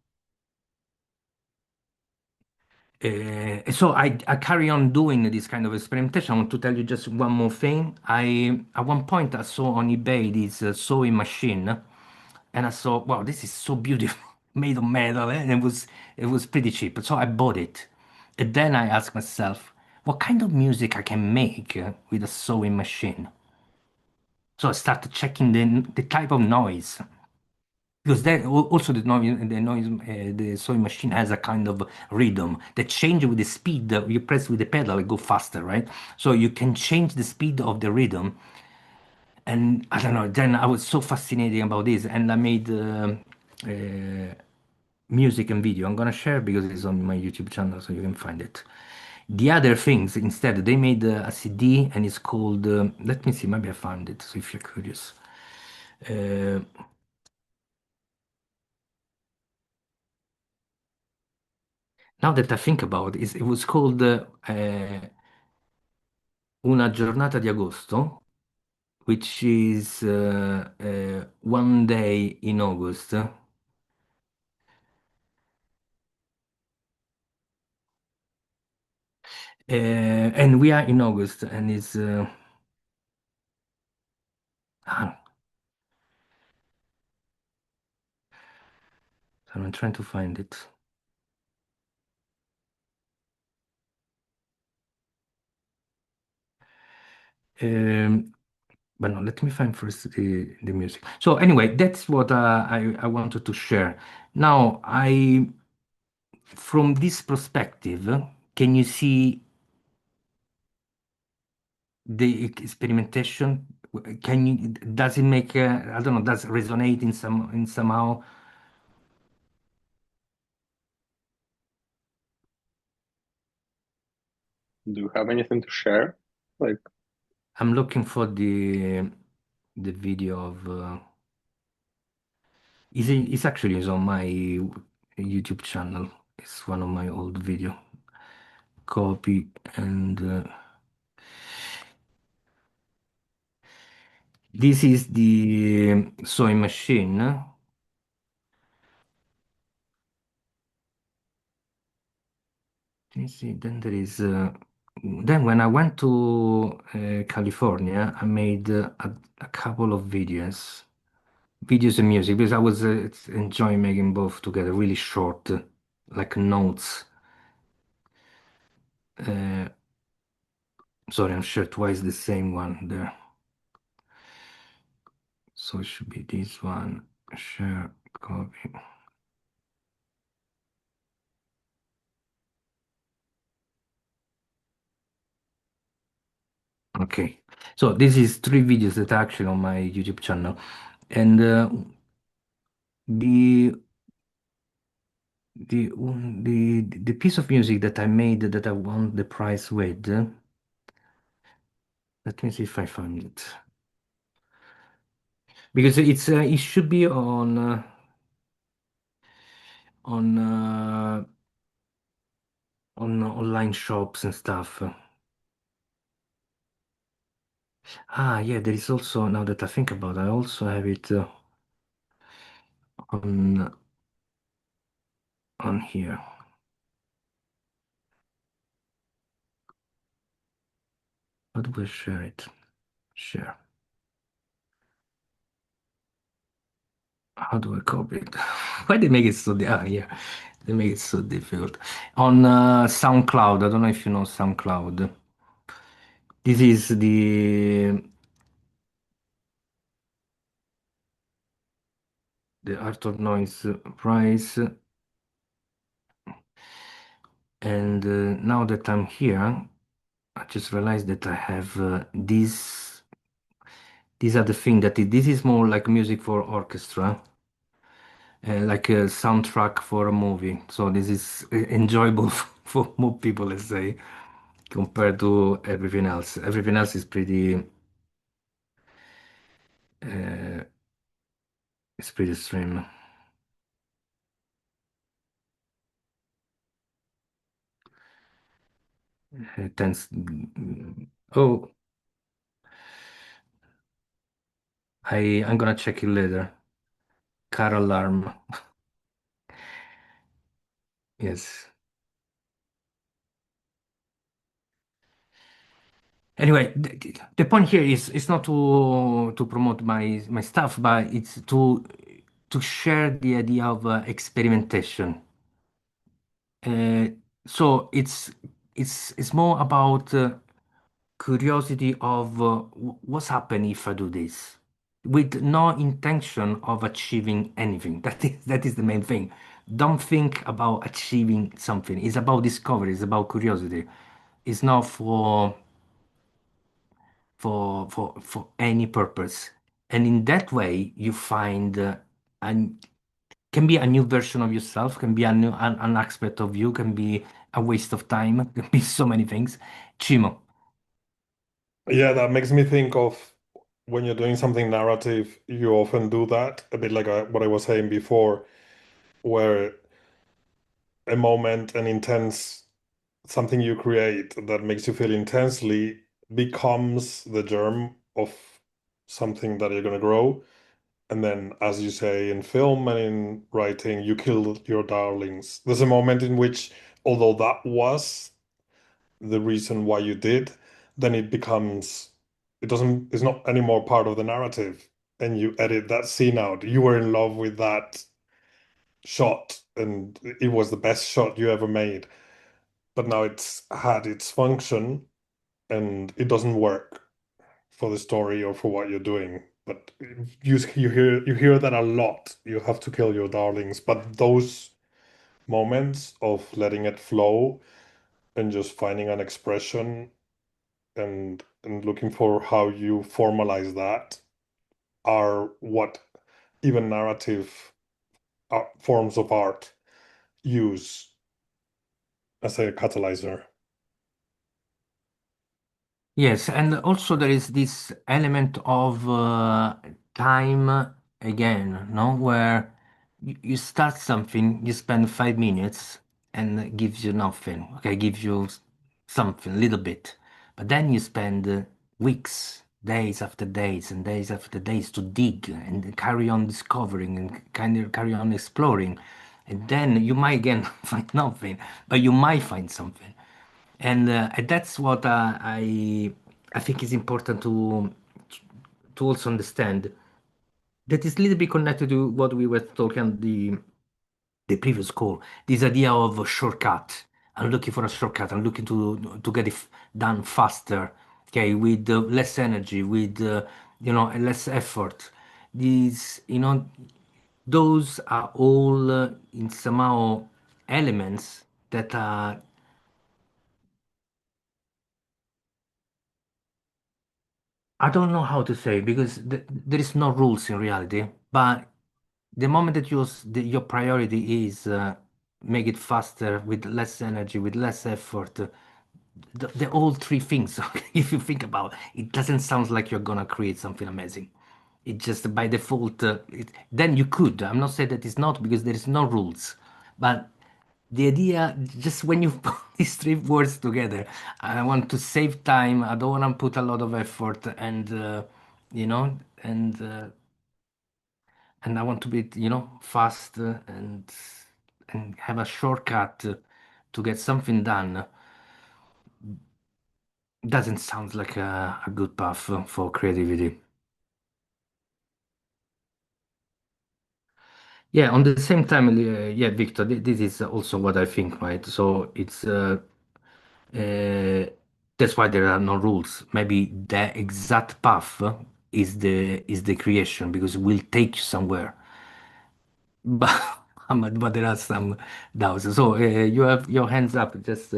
[SPEAKER 1] so I carry on doing this kind of experimentation. I want to tell you just one more thing. At one point I saw on eBay this sewing machine, and I saw, wow, this is so beautiful, made of metal, and it was pretty cheap. So I bought it, and then I asked myself, what kind of music I can make with a sewing machine. So I started checking the type of noise. Because also the sewing machine has a kind of rhythm that change with the speed that you press with the pedal, it go faster, right? So you can change the speed of the rhythm, and I don't know. Then I was so fascinated about this, and I made music and video. I'm gonna share because it's on my YouTube channel, so you can find it. The other things, instead, they made a CD and it's called, let me see, maybe I found it, so if you're curious. Uh, Now that I think about it, it was called Una giornata di agosto, which is one day in August. And we are in August, and it's. Ah, I'm trying to find it. Um, but no, let me find first the music. So anyway, that's what I wanted to share. Now, from this perspective, can you see the experimentation? Can you, does it make, I don't know, does it resonate in somehow?
[SPEAKER 4] Do you have anything to share? Like,
[SPEAKER 1] I'm looking for the video of, it's actually is on my YouTube channel. It's one of my old video. Copy and this is the sewing machine. You see, then there is. Then when I went to California, I made a couple of videos and music because I was enjoying making both together, really short, like notes. Uh, Sorry, I'm sure twice the same one there. So it should be this one. Share, copy. Okay, so this is three videos that are actually on my YouTube channel, and the the piece of music that I made that I won the prize with. Let me see if I find it because it should be on online shops and stuff. Ah, yeah, there is also, now that I think about it, I also have it on here. How do I share it? Share. How do I copy it? Why they make it so? Yeah, they make it so difficult. On SoundCloud, I don't know if you know SoundCloud. This is the Art of Noise prize, and now that I'm here, I just realized that I have these. These are the thing that this is more like music for orchestra, like a soundtrack for a movie. So this is enjoyable for more people, let's say, compared to everything else. Everything else is pretty, uh, it's pretty stream. Tends. Oh, I'm gonna check it later. Car alarm. Yes. Anyway, the point here is it's not to promote my stuff, but it's to share the idea of experimentation. Uh, so it's more about curiosity of what's happening if I do this, with no intention of achieving anything. That is the main thing. Don't think about achieving something. It's about discovery. It's about curiosity. It's not for any purpose. And in that way, you find an can be a new version of yourself, can be an aspect of you, can be a waste of time. It can be so many things. Chimo.
[SPEAKER 5] Yeah, that makes me think of when you're doing something narrative, you often do that, a bit like what I was saying before, where a moment, an intense something you create that makes you feel intensely becomes the germ of something that you're going to grow. And then, as you say, in film and in writing, you kill your darlings. There's a moment in which, although that was the reason why you did, then it becomes, it's not anymore part of the narrative. And you edit that scene out. You were in love with that shot, and it was the best shot you ever made. But now it's had its function and it doesn't work for the story or for what you're doing. But you hear that a lot. You have to kill your darlings. But those moments of letting it flow and just finding an expression and looking for how you formalize that are what even narrative forms of art use as a catalyzer.
[SPEAKER 1] Yes, and also there is this element of time again, no, where you start something, you spend 5 minutes, and it gives you nothing. Okay, gives you something, a little bit, but then you spend weeks, days after days, and days after days to dig and carry on discovering and kind of carry on exploring, and then you might again find nothing, but you might find something. And that's what I think is important to also understand. That is a little bit connected to what we were talking the previous call. This idea of a shortcut. I'm looking for a shortcut. I'm looking to get it done faster. Okay, with less energy, with less effort. These those are all in somehow elements that are I don't know how to say because there is no rules in reality. But the moment that your priority is make it faster with less energy, with less effort, the all three things. If you think about it, it doesn't sound like you're gonna create something amazing. It just by default. Then you could. I'm not saying that it's not because there is no rules, but the idea just when you put these three words together, I want to save time. I don't want to put a lot of effort, and you know, and uh, and I want to be fast and have a shortcut to get something done. Doesn't sound like a good path for creativity. Yeah, on the same time, yeah, Victor, this is also what I think, right? So it's uh, that's why there are no rules. Maybe the exact path is the creation because it will take you somewhere. But but there are some doubts. So you have your hands up. Just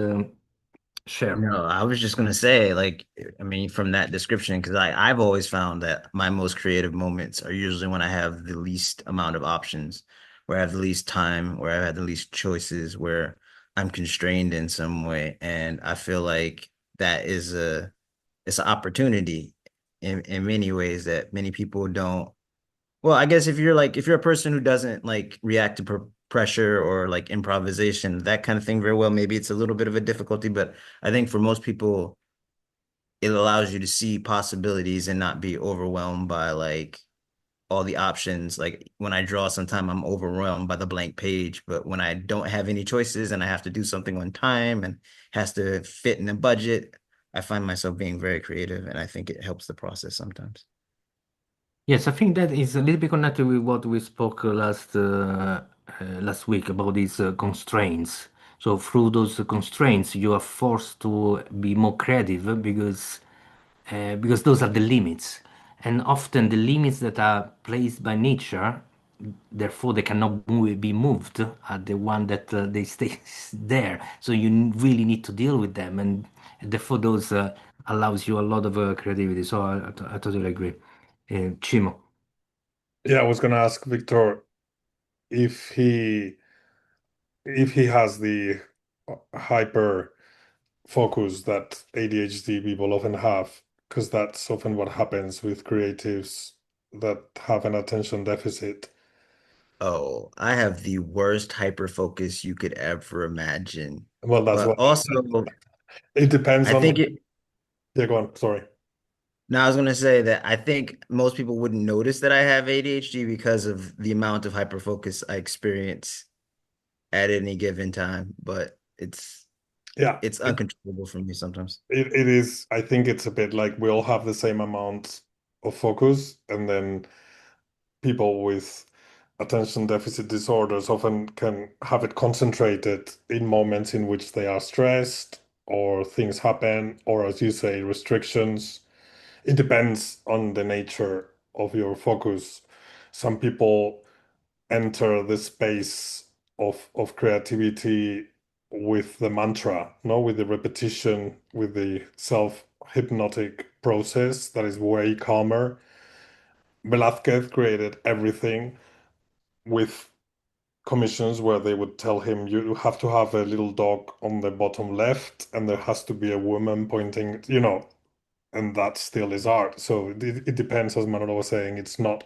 [SPEAKER 1] share.
[SPEAKER 7] No, I was just gonna say, like, I mean, from that description, because I've always found that my most creative moments are usually when I have the least amount of options, where I have the least time, where I have the least choices, where I'm constrained in some way, and I feel like that is a it's an opportunity in many ways that many people don't. Well, I guess if you're a person who doesn't like react to pressure or like improvisation, that kind of thing very well, maybe it's a little bit of a difficulty, but I think for most people, it allows you to see possibilities and not be overwhelmed by like all the options. Like when I draw, sometimes I'm overwhelmed by the blank page, but when I don't have any choices and I have to do something on time and has to fit in a budget, I find myself being very creative, and I think it helps the process sometimes.
[SPEAKER 1] Yes, I think that is a little bit connected with what we spoke last week about these constraints. So through those constraints, you are forced to be more creative because those are the limits, and often the limits that are placed by nature, therefore they cannot be moved, are the one that they stay there. So you really need to deal with them, and therefore those allows you a lot of creativity. So I totally agree. Chimo.
[SPEAKER 5] Yeah, I was gonna ask Victor if he has the hyper focus that ADHD people often have, because that's often what happens with creatives that have an attention deficit.
[SPEAKER 7] Oh, I have the worst hyper focus you could ever imagine.
[SPEAKER 5] Well, that's
[SPEAKER 7] But
[SPEAKER 5] what
[SPEAKER 7] also,
[SPEAKER 5] it depends
[SPEAKER 7] I
[SPEAKER 5] on.
[SPEAKER 7] think it,
[SPEAKER 5] Yeah, go on. Sorry.
[SPEAKER 7] now I was gonna say that I think most people wouldn't notice that I have ADHD because of the amount of hyper focus I experience at any given time, but
[SPEAKER 5] Yeah,
[SPEAKER 7] it's uncontrollable for me sometimes.
[SPEAKER 5] it is. I think it's a bit like we all have the same amount of focus, and then people with attention deficit disorders often can have it concentrated in moments in which they are stressed or things happen, or as you say, restrictions. It depends on the nature of your focus. Some people enter the space of creativity with the mantra, no, with the repetition, with the self-hypnotic process that is way calmer. Velázquez created everything with commissions where they would tell him you have to have a little dog on the bottom left and there has to be a woman pointing, and that still is art. So it depends, as Manolo was saying, it's not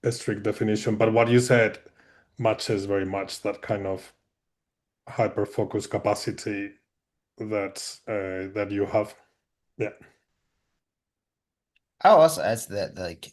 [SPEAKER 5] a strict definition. But what you said matches very much that kind of hyper focus capacity that you have. Yeah.
[SPEAKER 7] I'll also ask that, like,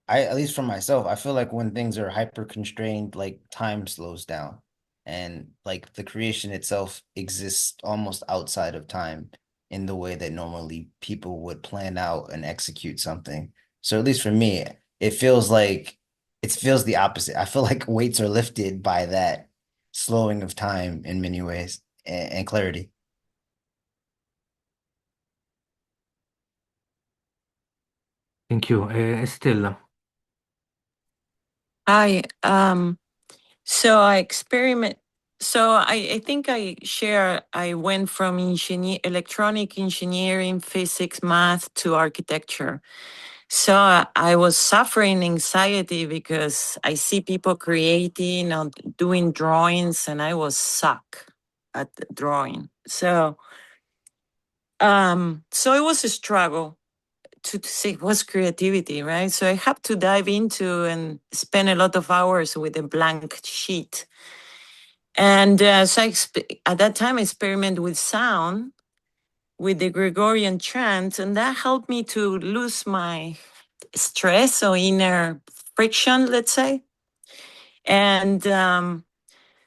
[SPEAKER 7] at least for myself, I feel like when things are hyper constrained, like time slows down and like the creation itself exists almost outside of time in the way that normally people would plan out and execute something. So at least for me, it feels like it feels the opposite. I feel like weights are lifted by that slowing of time in many ways and clarity.
[SPEAKER 1] Thank you. Estella.
[SPEAKER 10] Hi. So I experiment. So I think I went from electronic engineering, physics, math to architecture. So I was suffering anxiety because I see people creating or doing drawings and I was suck at the drawing. So it was a struggle to see what's creativity, right? So I have to dive into and spend a lot of hours with a blank sheet. And at that time, I experimented with sound, with the Gregorian chant, and that helped me to lose my stress or inner friction, let's say. And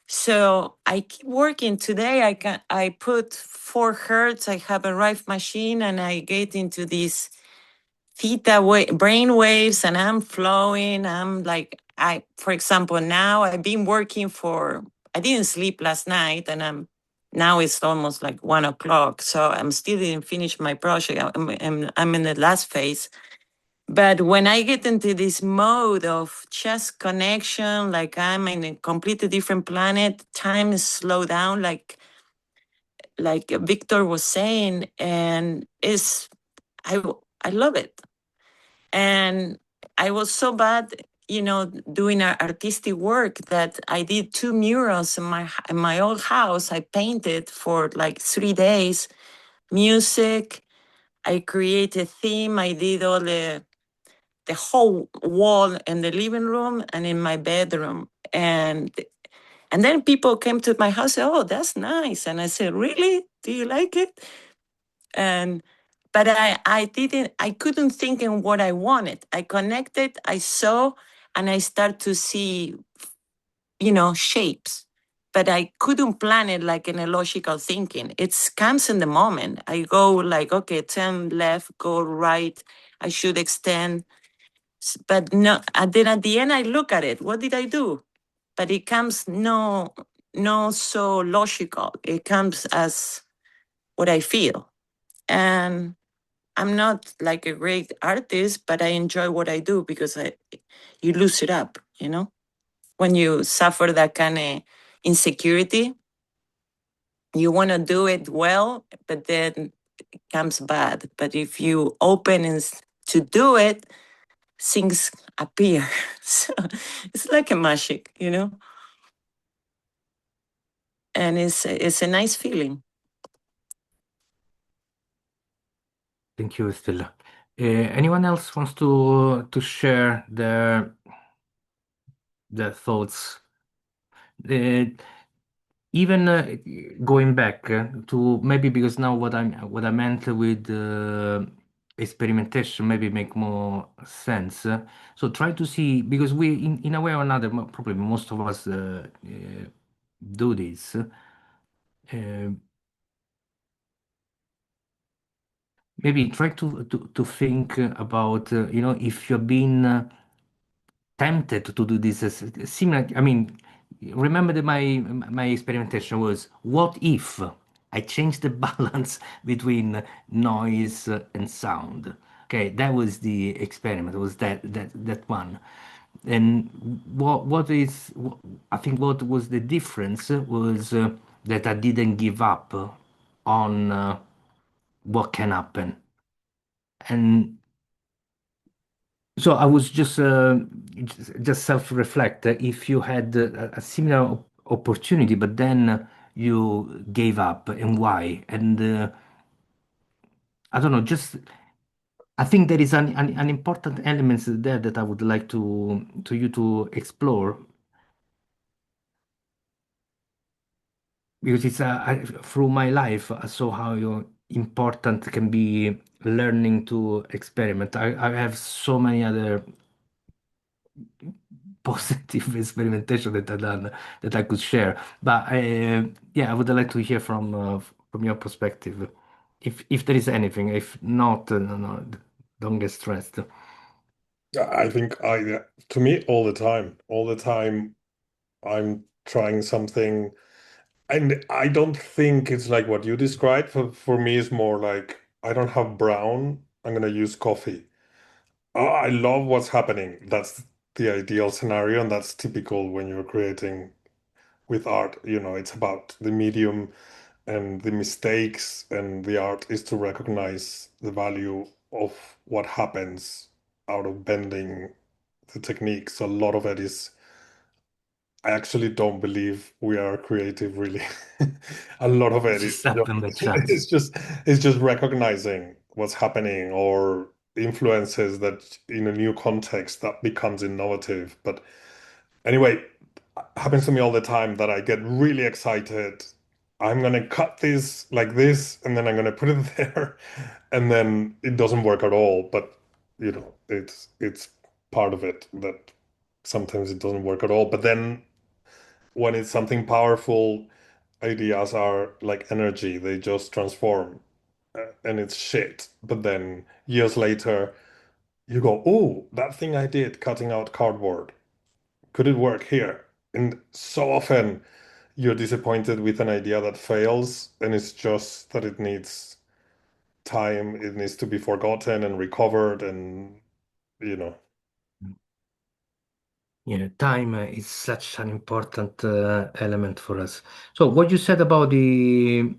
[SPEAKER 10] so I keep working. Today, I put 4 hertz. I have a Rife machine, and I get into these brain waves, and I'm flowing. I'm like, for example, now I've been working I didn't sleep last night, and now it's almost like 1 o'clock. So I'm still didn't finish my project. I'm in the last phase. But when I get into this mode of just connection, like I'm in a completely different planet, time is slowed down, like Victor was saying, and I I love it. And I was so bad, doing artistic work that I did 2 murals in my old house. I painted for like 3 days, music. I created a theme. I did all the whole wall in the living room and in my bedroom. And then people came to my house and said, "Oh, that's nice." And I said, "Really? Do you like it?" And but I couldn't think in what I wanted. I connected, I saw, and I start to see, shapes. But I couldn't plan it like in a logical thinking. It comes in the moment. I go like, okay, turn left, go right. I should extend. But no, and then at the end I look at it. What did I do? But it comes no so logical. It comes as what I feel. And I'm not like a great artist, but I enjoy what I do because you lose it up, When you suffer that kind of insecurity, you want to do it well, but then it comes bad. But if you open to do it, things appear. So it's like a magic, and it's a nice feeling.
[SPEAKER 1] Thank you, Stella. Anyone else wants to share their thoughts? Uh, Even going back to maybe because now what I meant with experimentation maybe make more sense. So try to see because we in a way or another probably most of us do this. Maybe try to think about if you've been tempted to do this as similar. I mean, remember that my experimentation was what if I changed the balance between noise and sound. Okay, that was the experiment. Was that one? And I think what was the difference was that I didn't give up on what can happen. And so I was just self-reflect. If you had a similar opportunity, but then you gave up, and why? And I don't know. Just I think there is an important element there that I would like to you to explore because through my life I saw how important can be learning to experiment. I have so many other positive experimentation that I done that I could share. But yeah, I would like to hear from your perspective, if there is anything. If not, no, don't get stressed.
[SPEAKER 5] I think to me, all the time, I'm trying something, and I don't think it's like what you described. For me, it's more like I don't have brown. I'm gonna use coffee. Oh, I love what's happening. That's the ideal scenario, and that's typical when you're creating with art. It's about the medium and the mistakes, and the art is to recognize the value of what happens out of bending the techniques. A lot of it is, I actually don't believe we are creative, really. A lot of
[SPEAKER 1] It
[SPEAKER 5] it
[SPEAKER 1] just happened by chance.
[SPEAKER 5] it's just recognizing what's happening or influences that in a new context that becomes innovative. But anyway, happens to me all the time that I get really excited. I'm gonna cut this like this, and then I'm gonna put it there, and then it doesn't work at all. But it's part of it that sometimes it doesn't work at all. But then when it's something powerful, ideas are like energy, they just transform, and it's shit. But then years later, you go, oh, that thing I did cutting out cardboard, could it work here? And so often you're disappointed with an idea that fails, and it's just that it needs time, it needs to be forgotten and recovered, and you know.
[SPEAKER 1] Yeah, time is such an important element for us. So what you said about the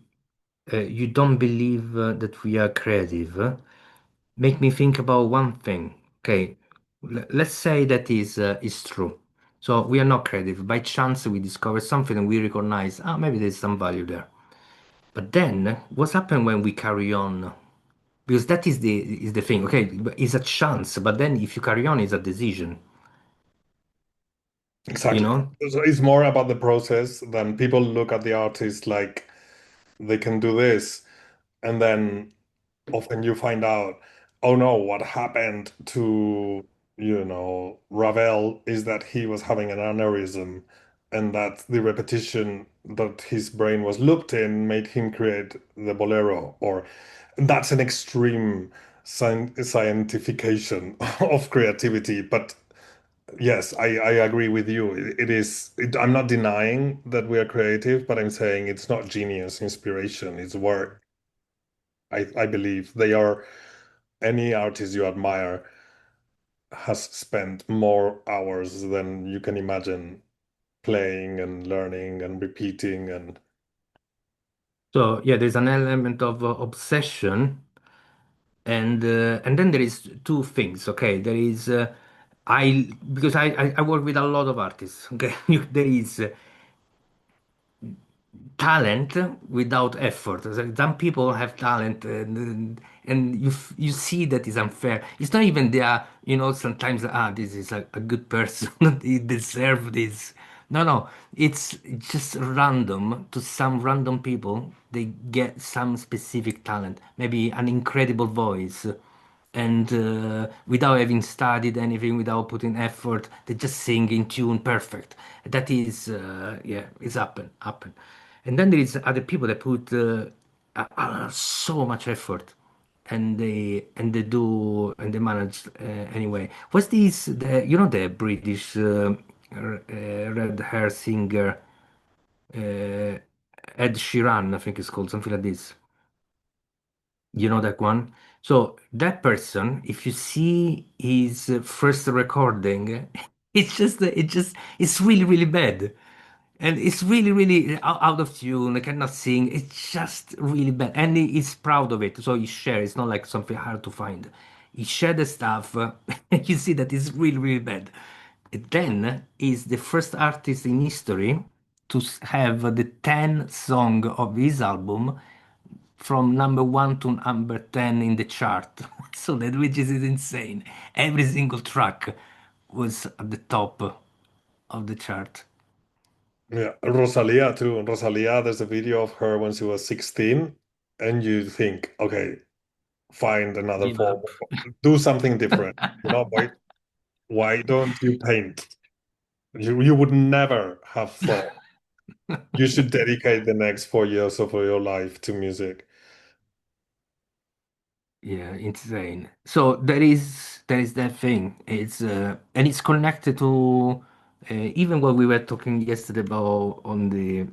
[SPEAKER 1] you don't believe that we are creative make me think about one thing. Okay, let's say that is true. So we are not creative. By chance, we discover something and we recognize, ah, maybe there's some value there. But then, what's happened when we carry on? Because that is the thing. Okay, it's a chance, but then if you carry on, it's a decision. You
[SPEAKER 5] Exactly.
[SPEAKER 1] know?
[SPEAKER 5] So it's more about the process than people look at the artist like they can do this, and then often you find out, oh no, what happened to, Ravel is that he was having an aneurysm, and that the repetition that his brain was looped in made him create the bolero. Or that's an extreme scientification of creativity. But yes, I agree with you. I'm not denying that we are creative, but I'm saying it's not genius, inspiration, it's work. I believe they are. Any artist you admire has spent more hours than you can imagine playing and learning and repeating. And
[SPEAKER 1] So yeah, there's an element of obsession, and then there is two things. Okay, there is I because I work with a lot of artists. Okay, there is talent without effort. So some people have talent, and you see that is unfair. It's not even they are, sometimes this is a good person, he deserve this. No, no, it's just random. To some random people, they get some specific talent, maybe an incredible voice, and without having studied anything, without putting effort, they just sing in tune perfect. That is, yeah, it's happen. And then there is other people that put so much effort, and they manage anyway. What's this? The British red hair singer, uh, Ed Sheeran, I think it's called something like this. You know that one? So that person, if you see his first recording, it's really, really bad. And it's really, really out of tune. I cannot sing. It's just really bad. And he is proud of it. So he shares. It's not like something hard to find. He shared the stuff. And you see that it's really, really bad. And then is the first artist in history to have the 10 song of his album from number one to number 10 in the chart. So that which is insane. Every single track was at the top of the chart.
[SPEAKER 5] Yeah, Rosalia too. Rosalia, there's a video of her when she was 16, and you think, okay, find another
[SPEAKER 1] Give
[SPEAKER 5] form,
[SPEAKER 1] up.
[SPEAKER 5] do something different. Why don't you paint? You would never have thought you should dedicate the next 4 years of your life to music.
[SPEAKER 1] Yeah, insane. So there is that thing. It's connected to even what we were talking yesterday about on the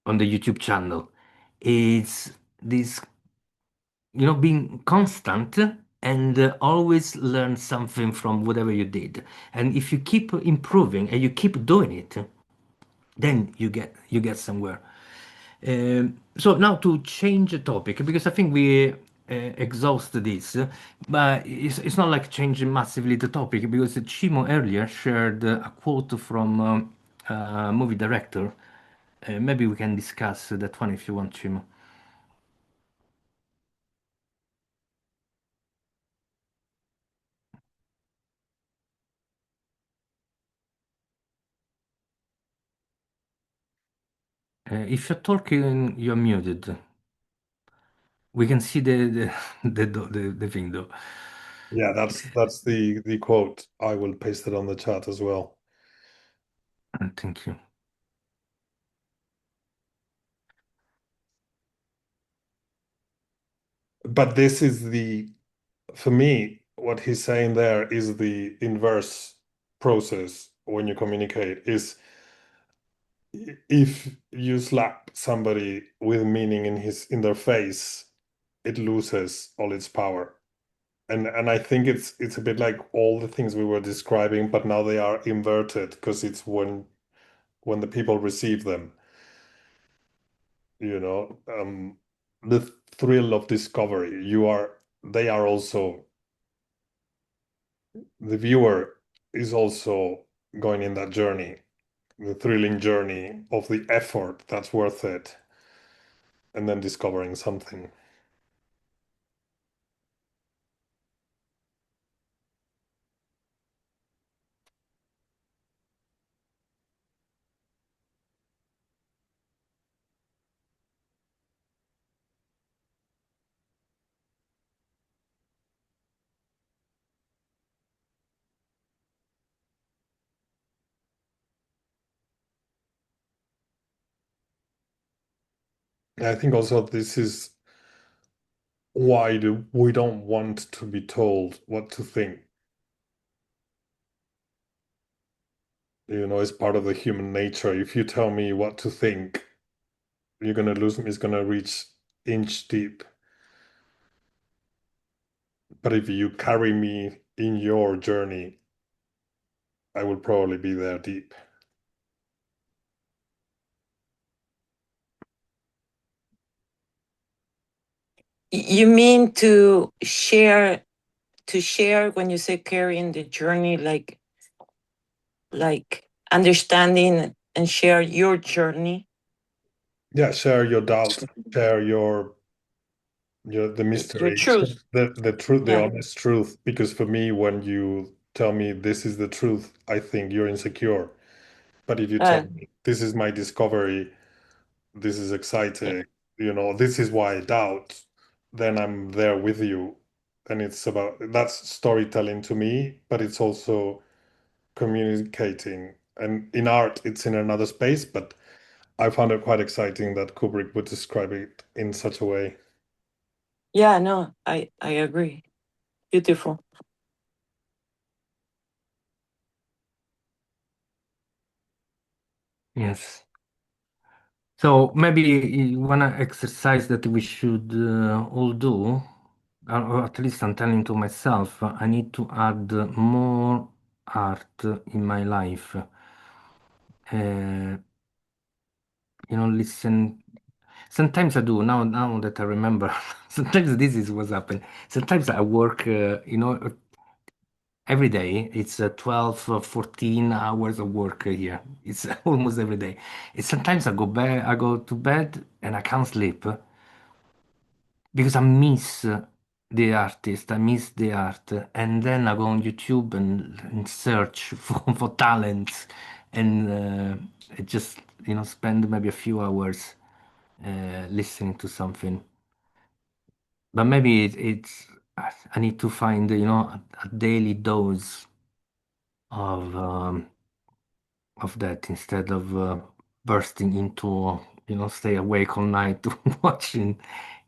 [SPEAKER 1] YouTube channel. It's this, being constant and always learn something from whatever you did. And if you keep improving and you keep doing it, then you get somewhere. So now to change the topic, because I think we exhausted this, but it's not like changing massively the topic, because Chimo earlier shared a quote from a movie director. Maybe we can discuss that one if you want, Chimo. If you're talking, you're muted. We can see the thing though.
[SPEAKER 5] Yeah, that's the quote. I will paste it on the chat as well.
[SPEAKER 1] Thank you.
[SPEAKER 5] But this is for me, what he's saying there is the inverse process when you communicate is if you slap somebody with meaning in their face, it loses all its power. And I think it's a bit like all the things we were describing, but now they are inverted because it's when the people receive them, you know, the thrill of discovery. They are also, the viewer is also going in that journey, the thrilling journey of the effort that's worth it, and then discovering something. I think also this is why we don't want to be told what to think. It's part of the human nature. If you tell me what to think, you're gonna lose me. It's gonna reach inch deep. But if you carry me in your journey, I will probably be there deep.
[SPEAKER 10] You mean to share when you say carrying the journey, like understanding and share your journey?
[SPEAKER 5] Yeah, share your doubts, share the
[SPEAKER 10] Your
[SPEAKER 5] mystery,
[SPEAKER 10] truth.
[SPEAKER 5] the truth, the
[SPEAKER 10] Yeah.
[SPEAKER 5] honest truth. Because for me, when you tell me this is the truth, I think you're insecure. But if you tell
[SPEAKER 10] Uh,
[SPEAKER 5] me this is my discovery, this is exciting, this is why I doubt, then I'm there with you. And it's about that's storytelling to me, but it's also communicating. And in art, it's in another space, but I found it quite exciting that Kubrick would describe it in such a way.
[SPEAKER 10] yeah, no, I agree. Beautiful.
[SPEAKER 1] Yes. So maybe one exercise that we should all do, or at least I'm telling to myself, I need to add more art in my life. Uh, listen. Sometimes I do. Now that I remember, sometimes this is what's happened. Sometimes I work, every day. It's 12, 14 hours of work here. It's almost every day. Sometimes I go to bed and I can't sleep because I miss the artist, I miss the art, and then I go on YouTube and search for talents, and I just spend maybe a few hours listening to something. But maybe I need to find a daily dose of that instead of bursting into stay awake all night watching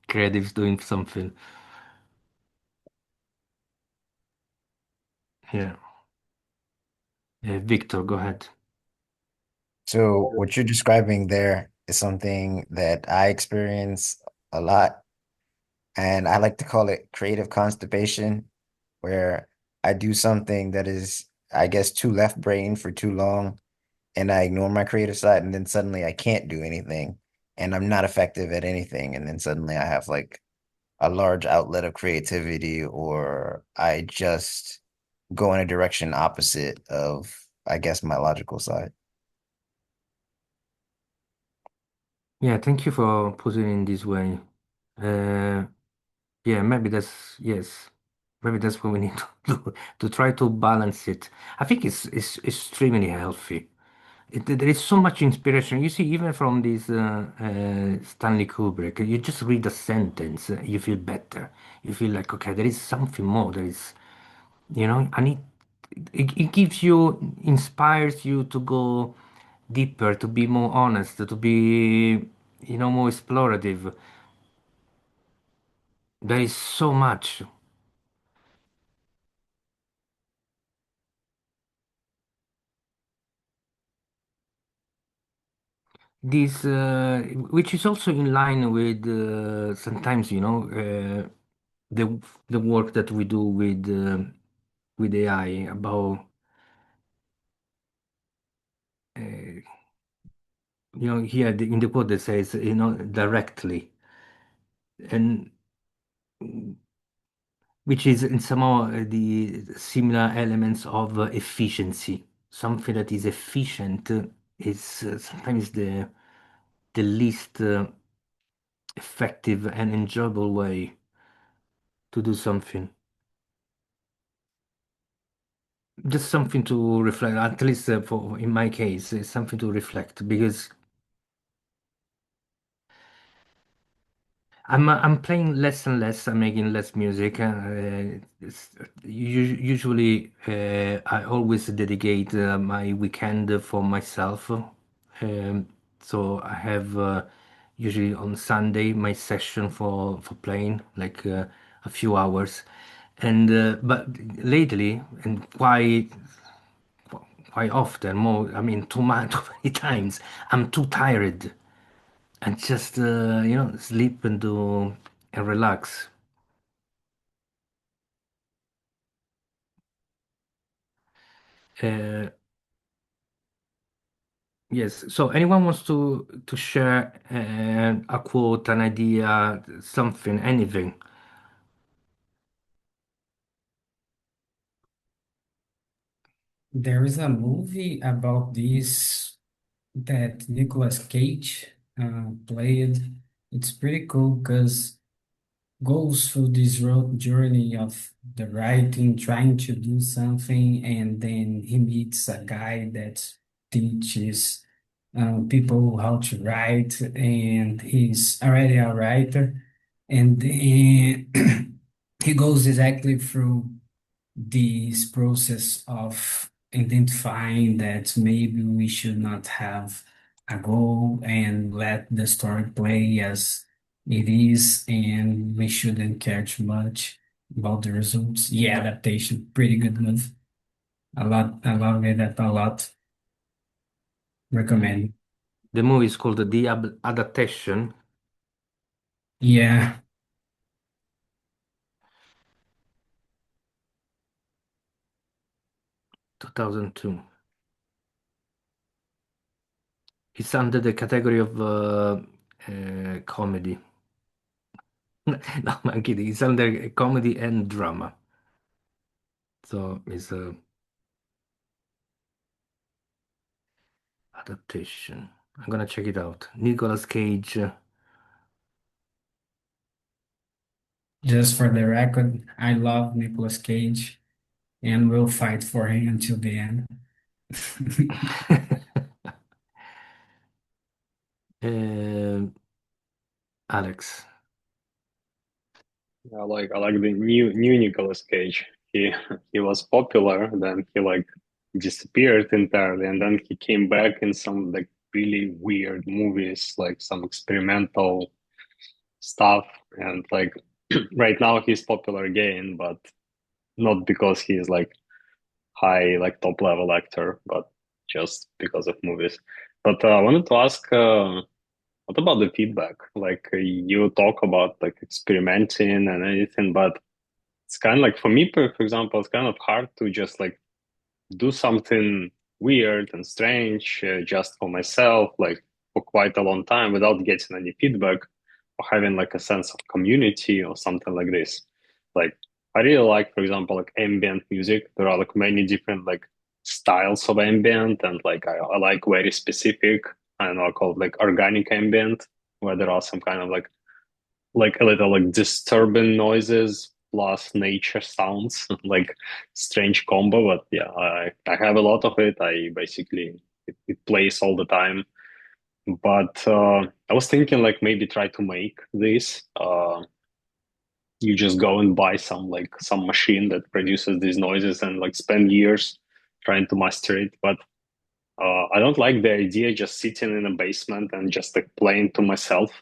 [SPEAKER 1] creatives doing something. Yeah. Victor, go ahead.
[SPEAKER 11] So what you're describing there is something that I experience a lot, and I like to call it creative constipation, where I do something that is, I guess, too left brain for too long, and I ignore my creative side, and then suddenly I can't do anything, and I'm not effective at anything, and then suddenly I have like a large outlet of creativity, or I just go in a direction opposite of, I guess, my logical side.
[SPEAKER 1] Yeah, thank you for putting it in this way. Uh, yeah, maybe that's yes, maybe that's what we need to do to try to balance it. I think it's extremely healthy. There is so much inspiration. You see, even from this Stanley Kubrick, you just read a sentence, you feel better. You feel like, okay, there is something more. There is, I need. It gives you, inspires you to go deeper, to be more honest, to be, more explorative. There is so much. This, which is also in line with sometimes, the the work that we do with AI about, here in the quote that says, directly, and which is in somehow the similar elements of efficiency. Something that is efficient is sometimes the least effective and enjoyable way to do something. Just something to reflect, at least for in my case, it's something to reflect because I'm playing less and less. I'm making less music. Usually, I always dedicate my weekend for myself. So I have usually on Sunday my session for playing like a few hours, and but lately and quite often more. I mean, too much, too many times. I'm too tired and just sleep and do and relax. Uh, yes. So anyone wants to share a quote, an idea, something, anything?
[SPEAKER 8] There is a movie about this that Nicolas Cage played. It's pretty cool because goes through this road journey of the writing, trying to do something, and then he meets a guy that teaches people how to write, and he's already a writer, and then he goes exactly through this process of identifying that maybe we should not have a goal and let the story play as it is, and we shouldn't care too much about the results. Yeah, adaptation, pretty good move. A lot, I love it a lot. Recommend.
[SPEAKER 1] The movie is called The Adaptation.
[SPEAKER 8] Yeah,
[SPEAKER 1] 2002. It's under the category of comedy. No, I'm kidding. It's under comedy and drama. So it's a adaptation. I'm gonna check it out. Nicolas Cage.
[SPEAKER 8] just for the record, I love Nicolas Cage and will fight for him until the end.
[SPEAKER 1] Uh, Alex.
[SPEAKER 4] I like the new Nicolas Cage. He he was popular, then he like disappeared entirely, and then he came back in some like really weird movies, like some experimental stuff, and like right now he's popular again, but not because he's like high like top level actor, but just because of movies. But I wanted to ask, what about the feedback? Like you talk about like experimenting and anything, but it's kind of like for me, for example, it's kind of hard to just like do something weird and strange just for myself, like for quite a long time without getting any feedback or having like a sense of community or something like this. Like I really like, for example, like ambient music. There are like many different like styles of ambient, and like I like very specific, I don't know, called like organic ambient, where there are some kind of like a little like disturbing noises plus nature sounds, like strange combo. But yeah, I have a lot of it. I basically it plays all the time. But I was thinking like maybe try to make this. You just go and buy some machine that produces these noises and like spend years trying to master it. But I don't like the idea just sitting in a basement and just like playing to myself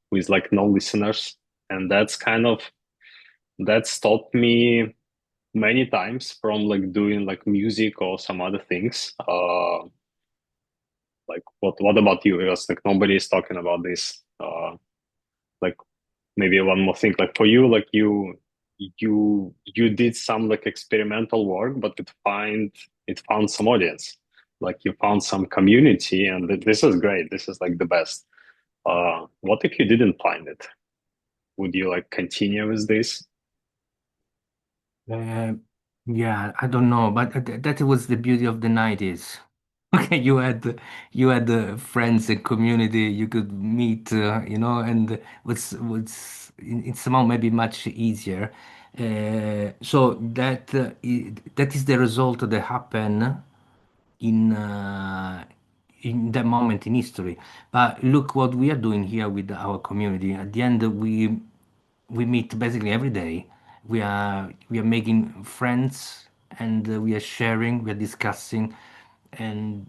[SPEAKER 4] with like no listeners. And that stopped me many times from like doing like music or some other things. Like what about you? Because like nobody is talking about this. Like maybe one more thing, like for you, like you did some like experimental work, but it found some audience. Like you found some community, and this is great. This is like the best. What if you didn't find it? Would you like continue with this?
[SPEAKER 1] Uh, yeah, I don't know, but that was the beauty of the 90s. Okay, you had friends and community you could meet, and it's somehow maybe much easier. So that is the result that happen in uh, in that moment in history. But look what we are doing here with our community. At the end, we meet basically every day. We are making friends, and we are sharing, we are discussing, and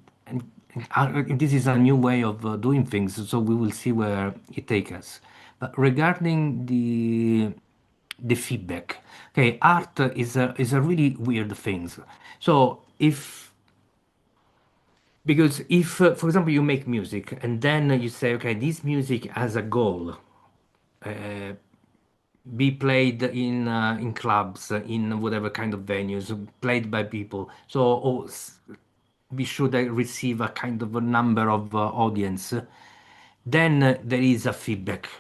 [SPEAKER 1] this is a new way of doing things. So we will see where it takes us. But regarding the feedback, okay, art is a really weird thing. So if for example you make music and then you say okay, this music has a goal, be played in clubs, in whatever kind of venues, played by people. So we should receive a kind of a number of audience. Then there is a feedback.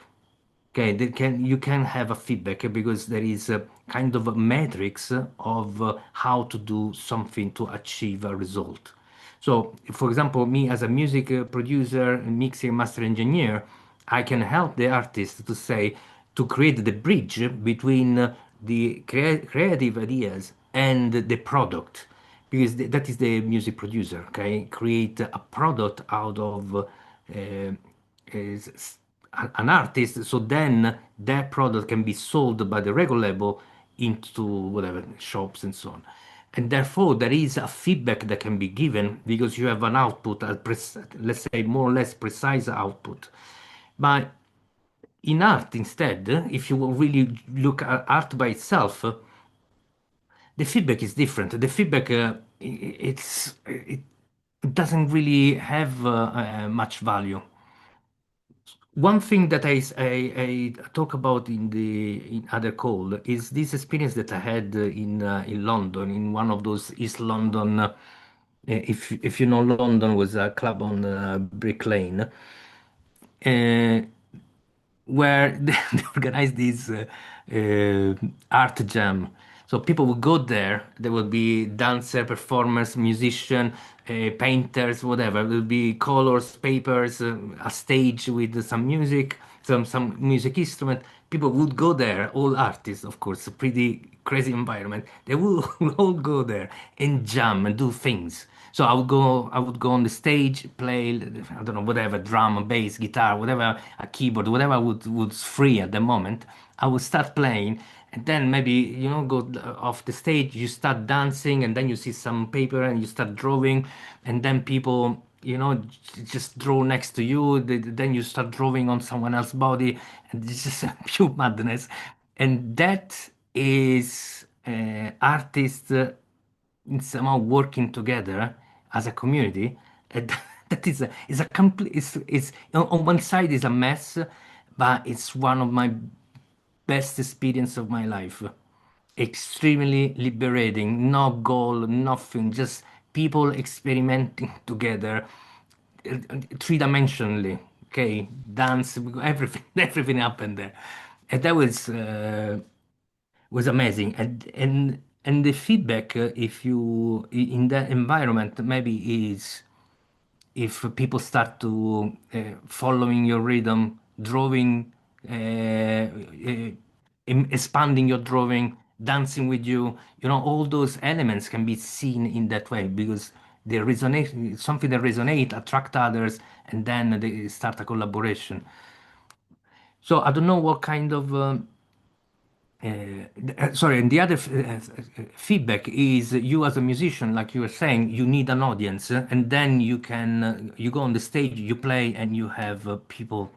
[SPEAKER 1] Okay, you can have a feedback because there is a kind of a matrix of how to do something to achieve a result. So, for example, me as a music producer, mixing master engineer, I can help the artist to say to create the bridge between the creative ideas and the product, because that is the music producer. Okay, create a product out of is an artist, so then that product can be sold by the record label into whatever shops and so on. And therefore, there is a feedback that can be given because you have an output, let's say more or less precise output. But in art, instead, if you will really look at art by itself, the feedback is different. The feedback, it doesn't really have much value. One thing that I talk about in the in other call is this experience that I had in London, in one of those East London. If you know, London was a club on Brick Lane, uh, where they organized this art jam. So people would go there. There would be dancer, performers, musician, painters, whatever. There would be colors, papers, a stage with some music, some music instrument. People would go there. All artists, of course. A pretty crazy environment. They would all go there and jam and do things. So I would go on the stage, play, I don't know, whatever, drum, bass, guitar, whatever, a keyboard, whatever was free at the moment. I would start playing, and then maybe, go off the stage, you start dancing, and then you see some paper and you start drawing, and then people, just draw next to you. Then you start drawing on someone else's body, and it's just a pure madness. And that is artists somehow working together as a community. And that is a complete is on one side is a mess, but it's one of my best experience of my life. Extremely liberating, no goal, nothing, just people experimenting together, three-dimensionally. Okay, dance, everything, everything happened there, and that was amazing. And the feedback, if you in that environment, maybe is if people start to following your rhythm, drawing, expanding your drawing, dancing with you, all those elements can be seen in that way because they resonate, something that resonate, attract others, and then they start a collaboration. So I don't know what kind of sorry, and the other feedback is you as a musician, like you were saying, you need an audience, and then you can you go on the stage, you play, and you have people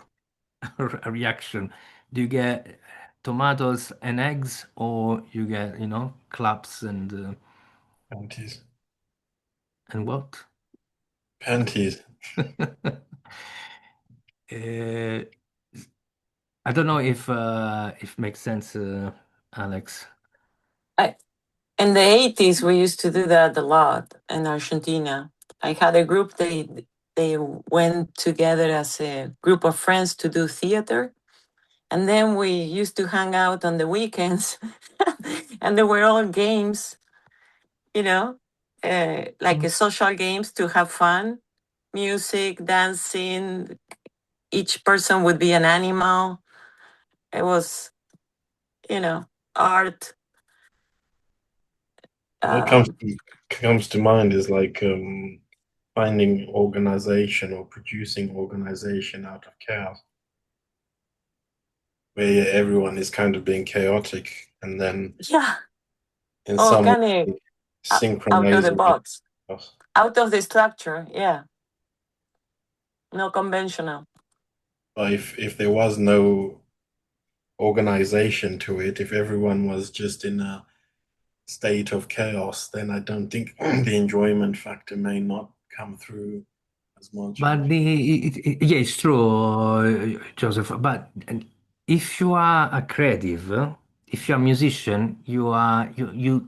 [SPEAKER 1] a reaction. Do you get tomatoes and eggs, or you get claps
[SPEAKER 5] Panties.
[SPEAKER 1] and what?
[SPEAKER 5] Panties.
[SPEAKER 1] Uh, I don't know if makes sense, Alex.
[SPEAKER 10] I, in the 80s, we used to do that a lot in Argentina. I had a group, they went together as a group of friends to do theater. And then we used to hang out on the weekends, and there were all games, you know, like a social games to have fun, music, dancing. Each person would be an animal. It was, art.
[SPEAKER 5] What
[SPEAKER 10] Um,
[SPEAKER 5] comes to mind is like finding organization or producing organization out of chaos, where everyone is kind of being chaotic, and then
[SPEAKER 10] yeah,
[SPEAKER 5] in some way
[SPEAKER 10] organic, out of the
[SPEAKER 5] synchronizing
[SPEAKER 10] box,
[SPEAKER 5] it.
[SPEAKER 10] out of the structure. Yeah, no conventional.
[SPEAKER 5] But if there was no organization to it, if everyone was just in a state of chaos, then I don't think the enjoyment factor may not come through as much.
[SPEAKER 1] But yeah, it's true, Joseph. But if you are a creative, if you're a musician, you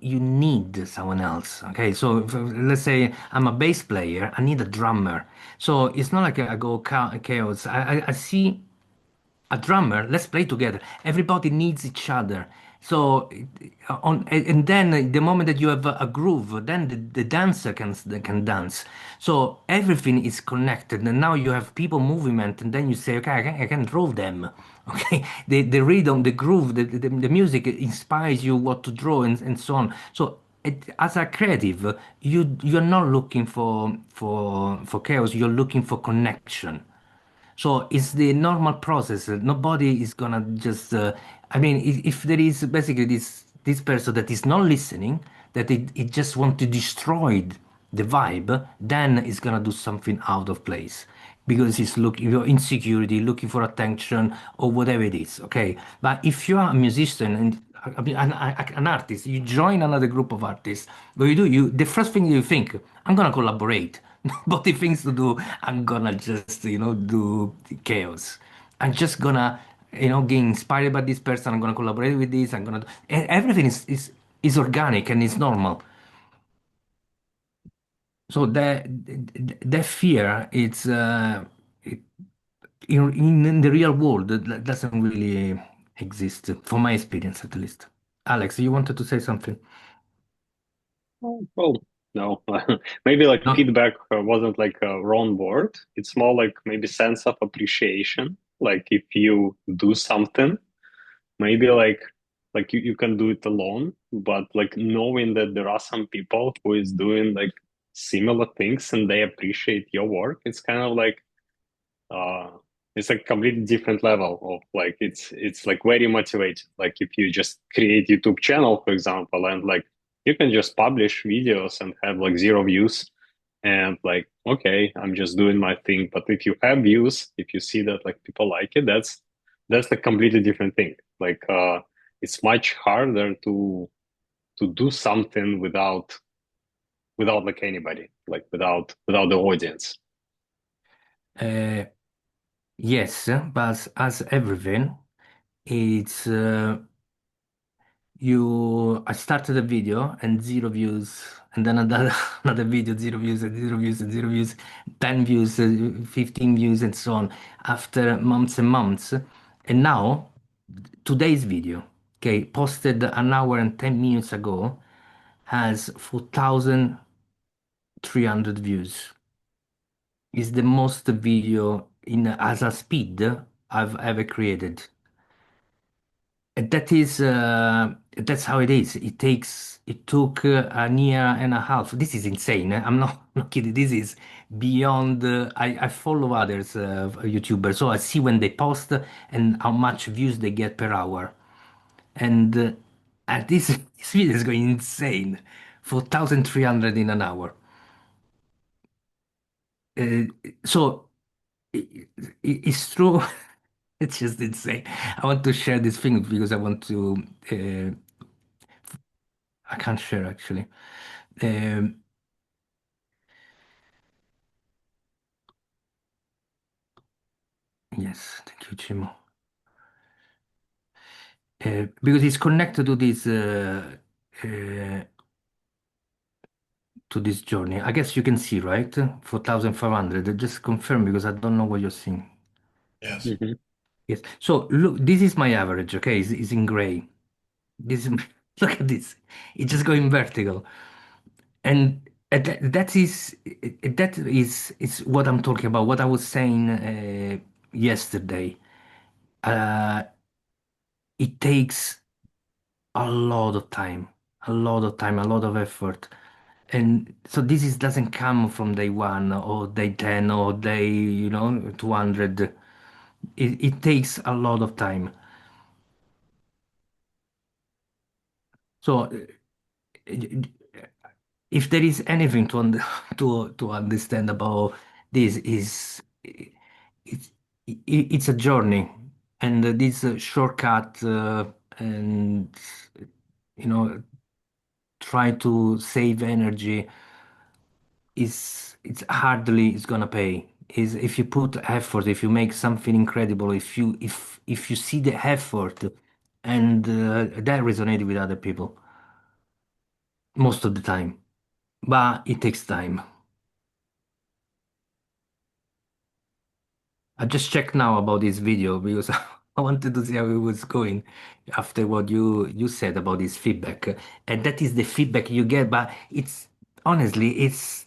[SPEAKER 1] need someone else. Okay, so let's say I'm a bass player, I need a drummer. So it's not like I go chaos. I see a drummer, let's play together. Everybody needs each other. So and then the moment that you have a groove, then the dancer can dance. So everything is connected, and now you have people movement, and then you say, okay, I can draw them. Okay, the rhythm, the groove, the music inspires you what to draw, and so on. So as a creative, you're not looking for chaos. You're looking for connection. So it's the normal process. Nobody is gonna just. I mean, if there is basically this person that is not listening, that it just want to destroy the vibe, then it's gonna do something out of place because it's looking your insecurity, looking for attention or whatever it is. Okay, but if you are a musician and I mean, an artist, you join another group of artists. What you do, the first thing you think, I'm gonna collaborate. Nobody thinks to do, I'm gonna just, do chaos. I'm just gonna, get inspired by this person. I'm gonna collaborate with this. Everything is organic and is normal. So that fear, it, in the real world, that doesn't really exist, from my experience at least. Alex, you wanted to say something?
[SPEAKER 4] Oh, well, no, maybe like
[SPEAKER 1] No.
[SPEAKER 4] feedback wasn't like a wrong word. It's more like maybe sense of appreciation. Like if you do something, maybe like you can do it alone, but like knowing that there are some people who is doing like similar things and they appreciate your work, it's kind of like uh it's a completely different level of like it's like very motivating. Like if you just create YouTube channel, for example, and like you can just publish videos and have like zero views and like okay, I'm just doing my thing. But if you have views, if you see that like people like it, that's a completely different thing. Like it's much harder to do something without like anybody, like without the audience.
[SPEAKER 1] Uh, yes, but as everything, it's I started a video and zero views, and then another another video, zero views and zero views and zero views, 10 views, 15 views, and so on, after months and months. And now, today's video, okay, posted an hour and 10 minutes ago, has 4,300 views. Is the most video in as a speed I've ever created. That's how it is. It took a year and a half. This is insane. I'm not not kidding. This is beyond. I follow others YouTubers, so I see when they post and how much views they get per hour. And this this video is going insane. 4,300 in an hour. Uh, so it's true. It's just insane. I want to share this thing because I want to. I can't share actually. Um, yes, thank you, Chimo. Because it's connected uh, to this journey. I guess you can see, right? 4,500. Just confirm because I don't know what you're seeing.
[SPEAKER 5] Yes.
[SPEAKER 4] Mhm.
[SPEAKER 1] Yes. So look, this is my average. Okay, it's in gray. This is look at this. It's just going vertical, and that is what I'm talking about. What I was saying yesterday. Uh, it takes a lot of time, a lot of effort. And so doesn't come from day one or day 10 or day, 200. It takes a lot of time. So if there is anything to understand about this is it's it's a journey and this shortcut and you know try to save energy is it's hardly it's gonna pay. Is if you put effort, if you make something incredible, if you see the effort, and that resonates with other people most of the time, but it takes time. I just checked now about this video because I wanted to see how it was going after what you said about this feedback, and that is the feedback you get. But it's honestly, it's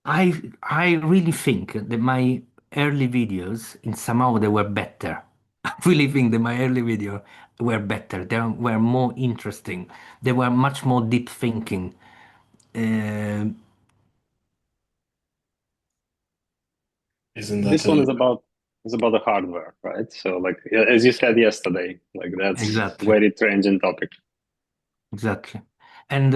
[SPEAKER 1] I really think that my early videos, in somehow they were better. I really think that my early videos were better. They were more interesting. They were much more deep thinking. Uh,
[SPEAKER 5] Isn't that
[SPEAKER 4] This one is about the hardware, right? So like as you said yesterday, like that's
[SPEAKER 1] exactly,
[SPEAKER 4] very trending topic.
[SPEAKER 1] exactly, and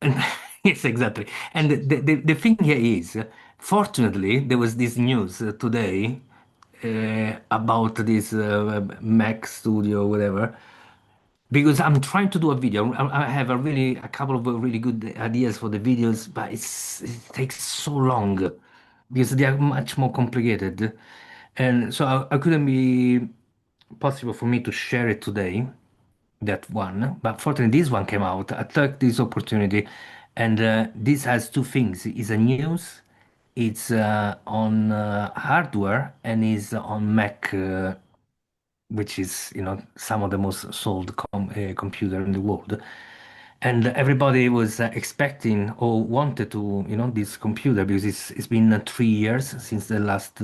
[SPEAKER 1] and yes, exactly. And the thing here is, fortunately, there was this news today about this Mac Studio, whatever. Because I'm trying to do a video. I have a couple of really good ideas for the videos, but it takes so long because they are much more complicated, and so I couldn't be possible for me to share it today. That one, but fortunately this one came out. I took this opportunity, and this has two things. It's a news. It's on hardware and is on Mac, which is some of the most sold computer in the world. And everybody was expecting or wanted to this computer because it's been 3 years since the last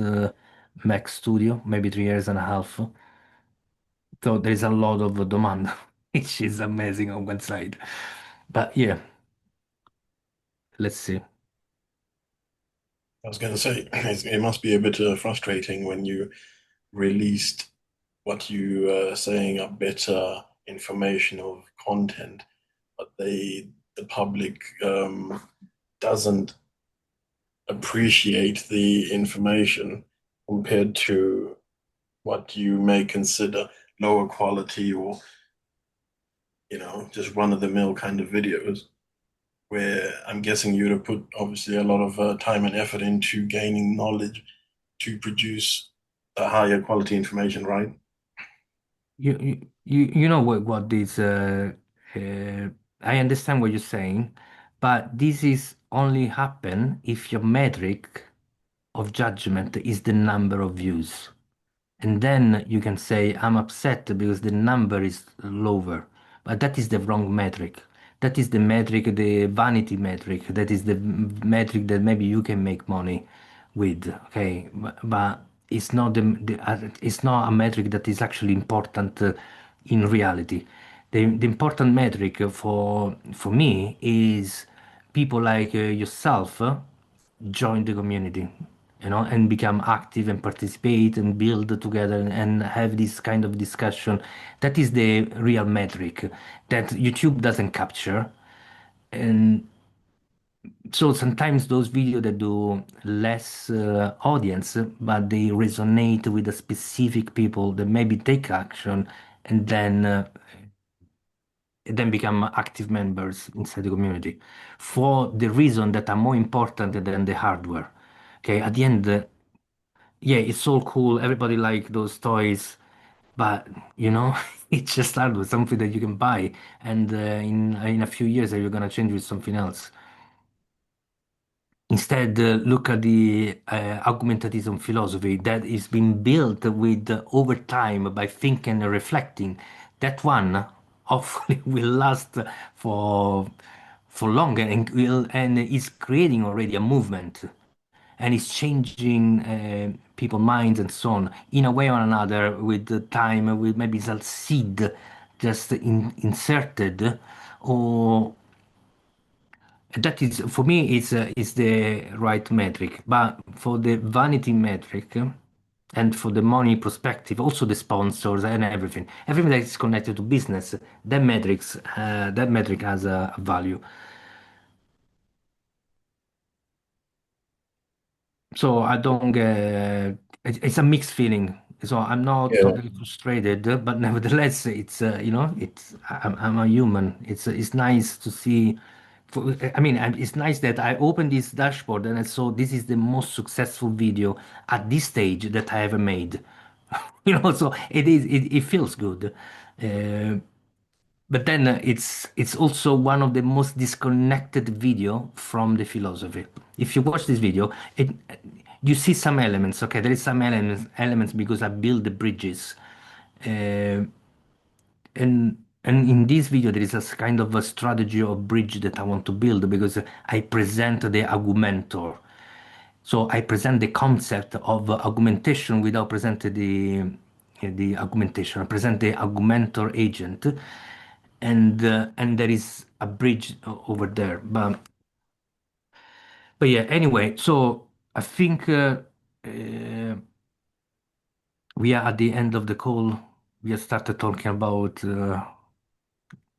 [SPEAKER 1] Mac Studio, maybe 3 years and a half. So there is a lot of demand, which is amazing on one side. But yeah, let's see.
[SPEAKER 5] I was going to say, it must be a bit frustrating when you released what you saying are better informational content, but the public doesn't appreciate the information compared to what you may consider lower quality or just run of the mill kind of videos. Where I'm guessing you'd have put obviously a lot of time and effort into gaining knowledge to produce a higher quality information, right?
[SPEAKER 1] You know what this uh, I understand what you're saying, but this is only happen if your metric of judgment is the number of views. And then you can say, I'm upset because the number is lower. But that is the wrong metric. That is the metric, the vanity metric. That is the metric that maybe you can make money with. Okay. But it's not it's not a metric that is actually important in reality. The important metric for me is people like yourself join the community, and become active and participate and build together and have this kind of discussion. That is the real metric that YouTube doesn't capture. And so sometimes those videos that do less audience, but they resonate with the specific people that maybe take action and then become active members inside the community for the reason that are more important than the hardware. Okay, at the end, yeah, it's all cool. Everybody like those toys, but it's just hardware, something that you can buy, and in a few years you're gonna change with something else. Instead, look at the argumentative philosophy that is being built with over time by thinking and reflecting. That one hopefully will last for longer and is creating already a movement and is changing people's minds and so on in a way or another with the time with maybe it's a seed just inserted or that is for me is the right metric, but for the vanity metric and for the money perspective, also the sponsors and everything that is connected to business, that metric has a value. So I don't get it's a mixed feeling. So I'm not
[SPEAKER 5] Yeah.
[SPEAKER 1] totally frustrated, but nevertheless, I'm a human. It's nice to see. I mean, it's nice that I opened this dashboard and I saw this is the most successful video at this stage that I ever made. So it feels good. Uh, but then it's also one of the most disconnected video from the philosophy. If you watch this video, you see some elements. Okay, there is some elements because I build the bridges. Uh, and in this video there is a kind of a strategy of bridge that I want to build because I present the argumentor. So I present the concept of augmentation without presenting the augmentation. I present the augmentor agent, and there is a bridge over there. But yeah, anyway, so I think we are at the end of the call. We have started talking about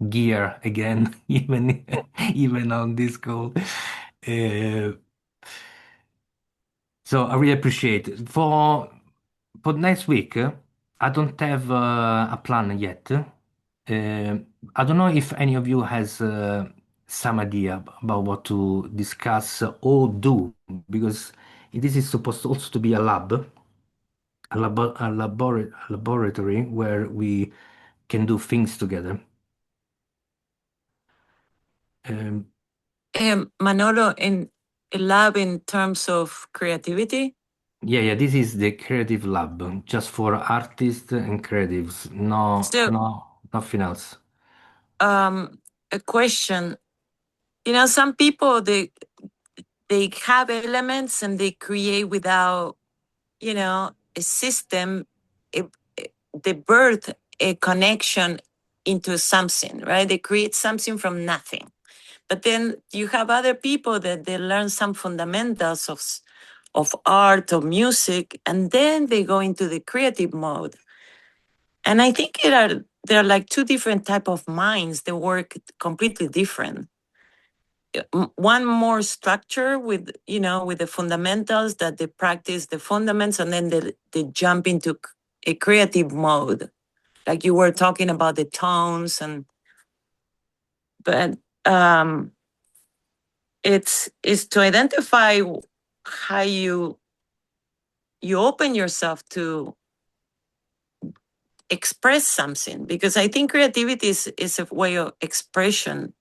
[SPEAKER 1] gear again, even on this call. Uh, so I really appreciate it. For next week, I don't have a plan yet. I don't know if any of you has some idea about what to discuss or do, because this is supposed also to be a lab, a laboratory where we can do things together. Um,
[SPEAKER 10] Manolo, in a lab in terms of creativity?
[SPEAKER 1] yeah, this is the creative lab, just for artists and creatives. No,
[SPEAKER 10] So,
[SPEAKER 1] no, nothing else.
[SPEAKER 10] a question. Some people they have elements and they create without, a system. It, they birth a connection into something, right? They create something from nothing. But then you have other people that they learn some fundamentals of art or music, and then they go into the creative mode. And I think there are like two different type of minds that work completely different. One more structure with with the fundamentals that they practice the fundamentals, and then they jump into a creative mode, like you were talking about the tones. But it's to identify how you open yourself to express something, because I think creativity is a way of expression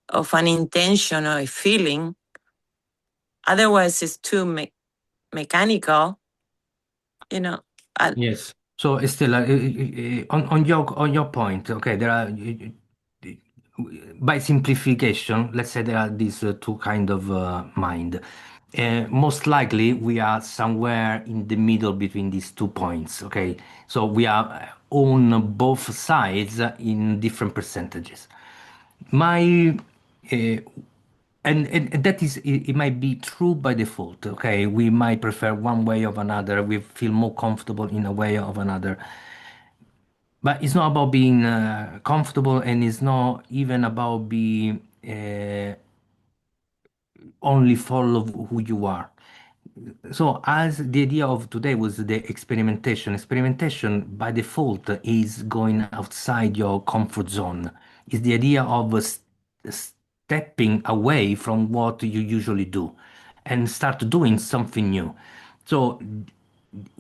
[SPEAKER 10] of an intention or a feeling. Otherwise it's too mechanical, you know.
[SPEAKER 1] Yes. So Stella, on your point, okay, there are by simplification, let's say there are these two kind of mind. Most likely, we are somewhere in the middle between these 2 points. Okay, so we are on both sides in different percentages. My and that is it might be true by default. Okay, we might prefer one way of another. We feel more comfortable in a way of another. But it's not about being comfortable, and it's not even about being only follow who you are. So, as the idea of today was the experimentation. Experimentation by default is going outside your comfort zone. It's the idea of stepping away from what you usually do and start doing something new. So,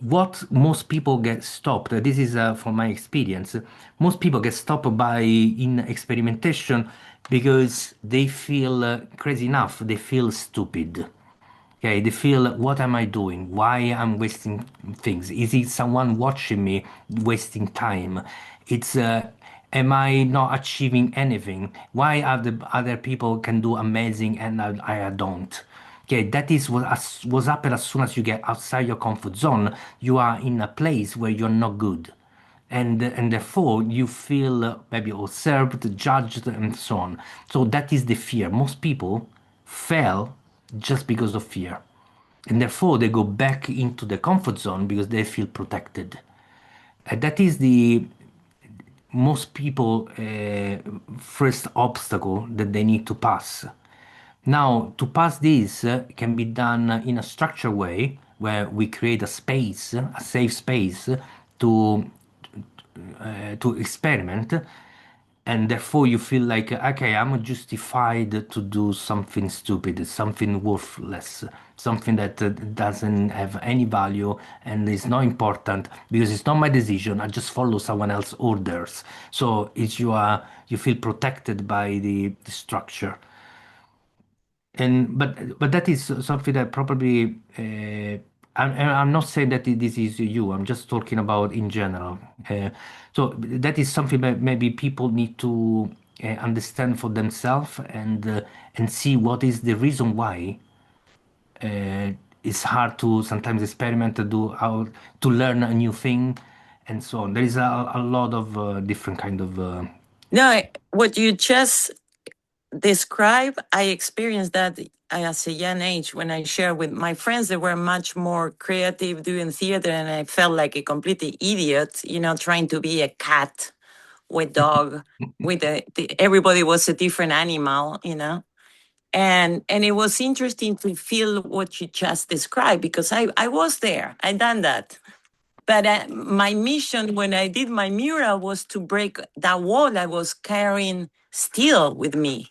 [SPEAKER 1] what most people get stopped, this is from my experience, most people get stopped by in experimentation because they feel crazy enough, they feel stupid. Okay, they feel, what am I doing? Why I'm wasting things? Is it someone watching me wasting time? It's am I not achieving anything? Why are the other people can do amazing and I don't? Okay, that is what happens as soon as you get outside your comfort zone. You are in a place where you're not good, and therefore you feel maybe observed, judged, and so on. So that is the fear. Most people fail just because of fear, and therefore they go back into the comfort zone because they feel protected. And that is the most people first obstacle that they need to pass. Now, to pass this can be done in a structured way where we create a space, a safe space to experiment, and therefore you feel like, okay, I'm justified to do something stupid, something worthless, something that doesn't have any value and is not important because it's not my decision. I just follow someone else's orders. So it's you feel protected by the structure. And but that is something that probably I'm not saying that this is you. I'm just talking about in general. So that is something that maybe people need to understand for themselves and see what is the reason why uh, it's hard to sometimes experiment to do how to learn a new thing and so on. There is a lot of different kind of
[SPEAKER 10] No, what you just described, I experienced that as a young age when I shared with my friends that were much more creative doing theater, and I felt like a completely idiot, trying to be a cat with dog, with everybody was a different animal. And it was interesting to feel what you just described because I was there, I done that. But my mission when I did my mural was to break that wall I was carrying still with me.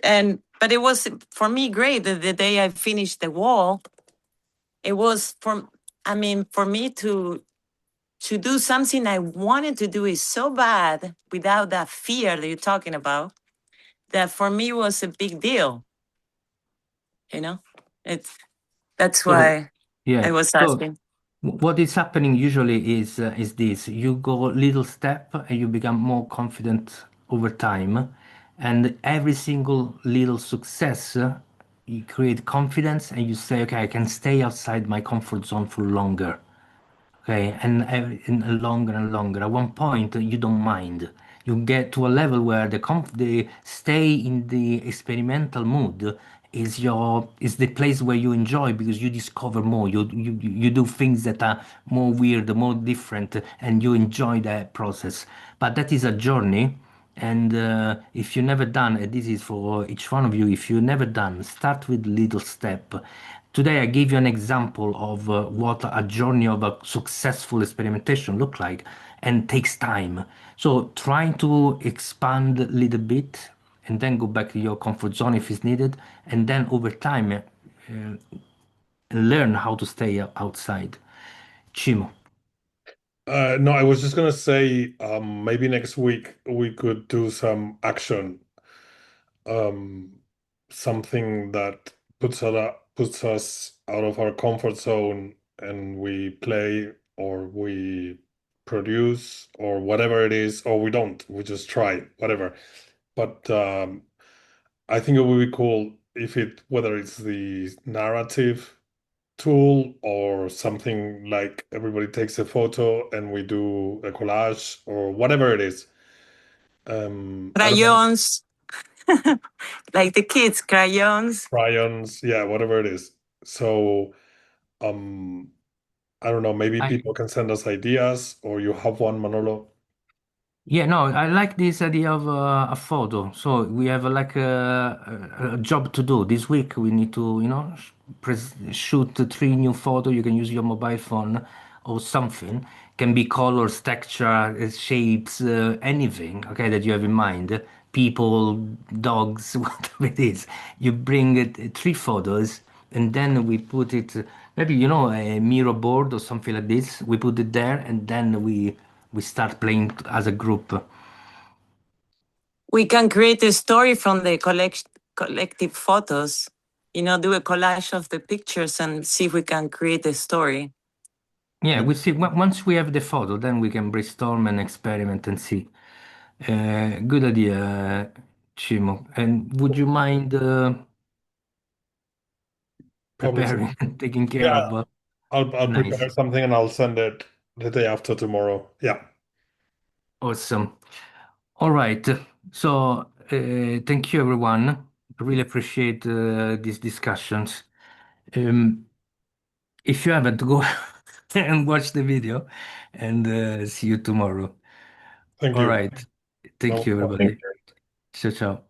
[SPEAKER 10] And but it was for me great that the day I finished the wall, it was for me to do something I wanted to do is so bad without that fear that you're talking about, that for me was a big deal. You know, it's that's
[SPEAKER 1] so
[SPEAKER 10] why I
[SPEAKER 1] yeah.
[SPEAKER 10] was
[SPEAKER 1] So
[SPEAKER 10] asking.
[SPEAKER 1] what is happening usually is this: you go little step and you become more confident over time, and every single little success you create confidence and you say, okay, I can stay outside my comfort zone for longer. Okay, and longer and longer. At one point, you don't mind. You get to a level where the stay in the experimental mood is the place where you enjoy because you discover more. You do things that are more weird, more different, and you enjoy that process. But that is a journey. And if you never done, and this is for each one of you, if you never done, start with little step. Today I gave you an example of what a journey of a successful experimentation look like and takes time. So trying to expand a little bit and then go back to your comfort zone if it's needed, and then over time learn how to stay outside. Chimo.
[SPEAKER 5] No, I was just gonna say, maybe next week we could do some action, um, something that puts us out of our comfort zone, and we play or we produce or whatever it is, or we don't, we just try, whatever. But I think it would be cool if whether it's the narrative tool or something like everybody takes a photo and we do a collage or whatever it is. I don't know,
[SPEAKER 10] Crayons, like the kids, crayons.
[SPEAKER 5] crayons, yeah, whatever it is. So, um, I don't know, maybe
[SPEAKER 1] I
[SPEAKER 5] people can send us ideas or you have one, Manolo.
[SPEAKER 1] Yeah, no, I like this idea of a photo. So we have like a job to do this week. We need to, shoot three new photos. You can use your mobile phone or something. Can be colors, texture, shapes, anything. Okay, that you have in mind. People, dogs, whatever it is. You bring three photos, and then we put it. Maybe a mirror board or something like this. We put it there, and then we start playing as a group.
[SPEAKER 10] We can create a story from the collective photos. Do a collage of the pictures and see if we can create a story.
[SPEAKER 1] Yeah, we see once we have the photo, then we can brainstorm and experiment and see. Good idea, Chimo. And would you mind
[SPEAKER 5] Publishing.
[SPEAKER 1] preparing and taking care
[SPEAKER 5] Yeah,
[SPEAKER 1] of?
[SPEAKER 5] I'll
[SPEAKER 1] Nice,
[SPEAKER 5] prepare something and I'll send it the day after tomorrow. Yeah.
[SPEAKER 1] awesome. All right. So thank you, everyone. I really appreciate these discussions. Um, if you haven't, go and watch the video, and see you tomorrow.
[SPEAKER 5] Thank
[SPEAKER 1] All
[SPEAKER 5] you.
[SPEAKER 1] right. Thank
[SPEAKER 5] No
[SPEAKER 1] you,
[SPEAKER 5] problem.
[SPEAKER 1] everybody. Ciao, ciao.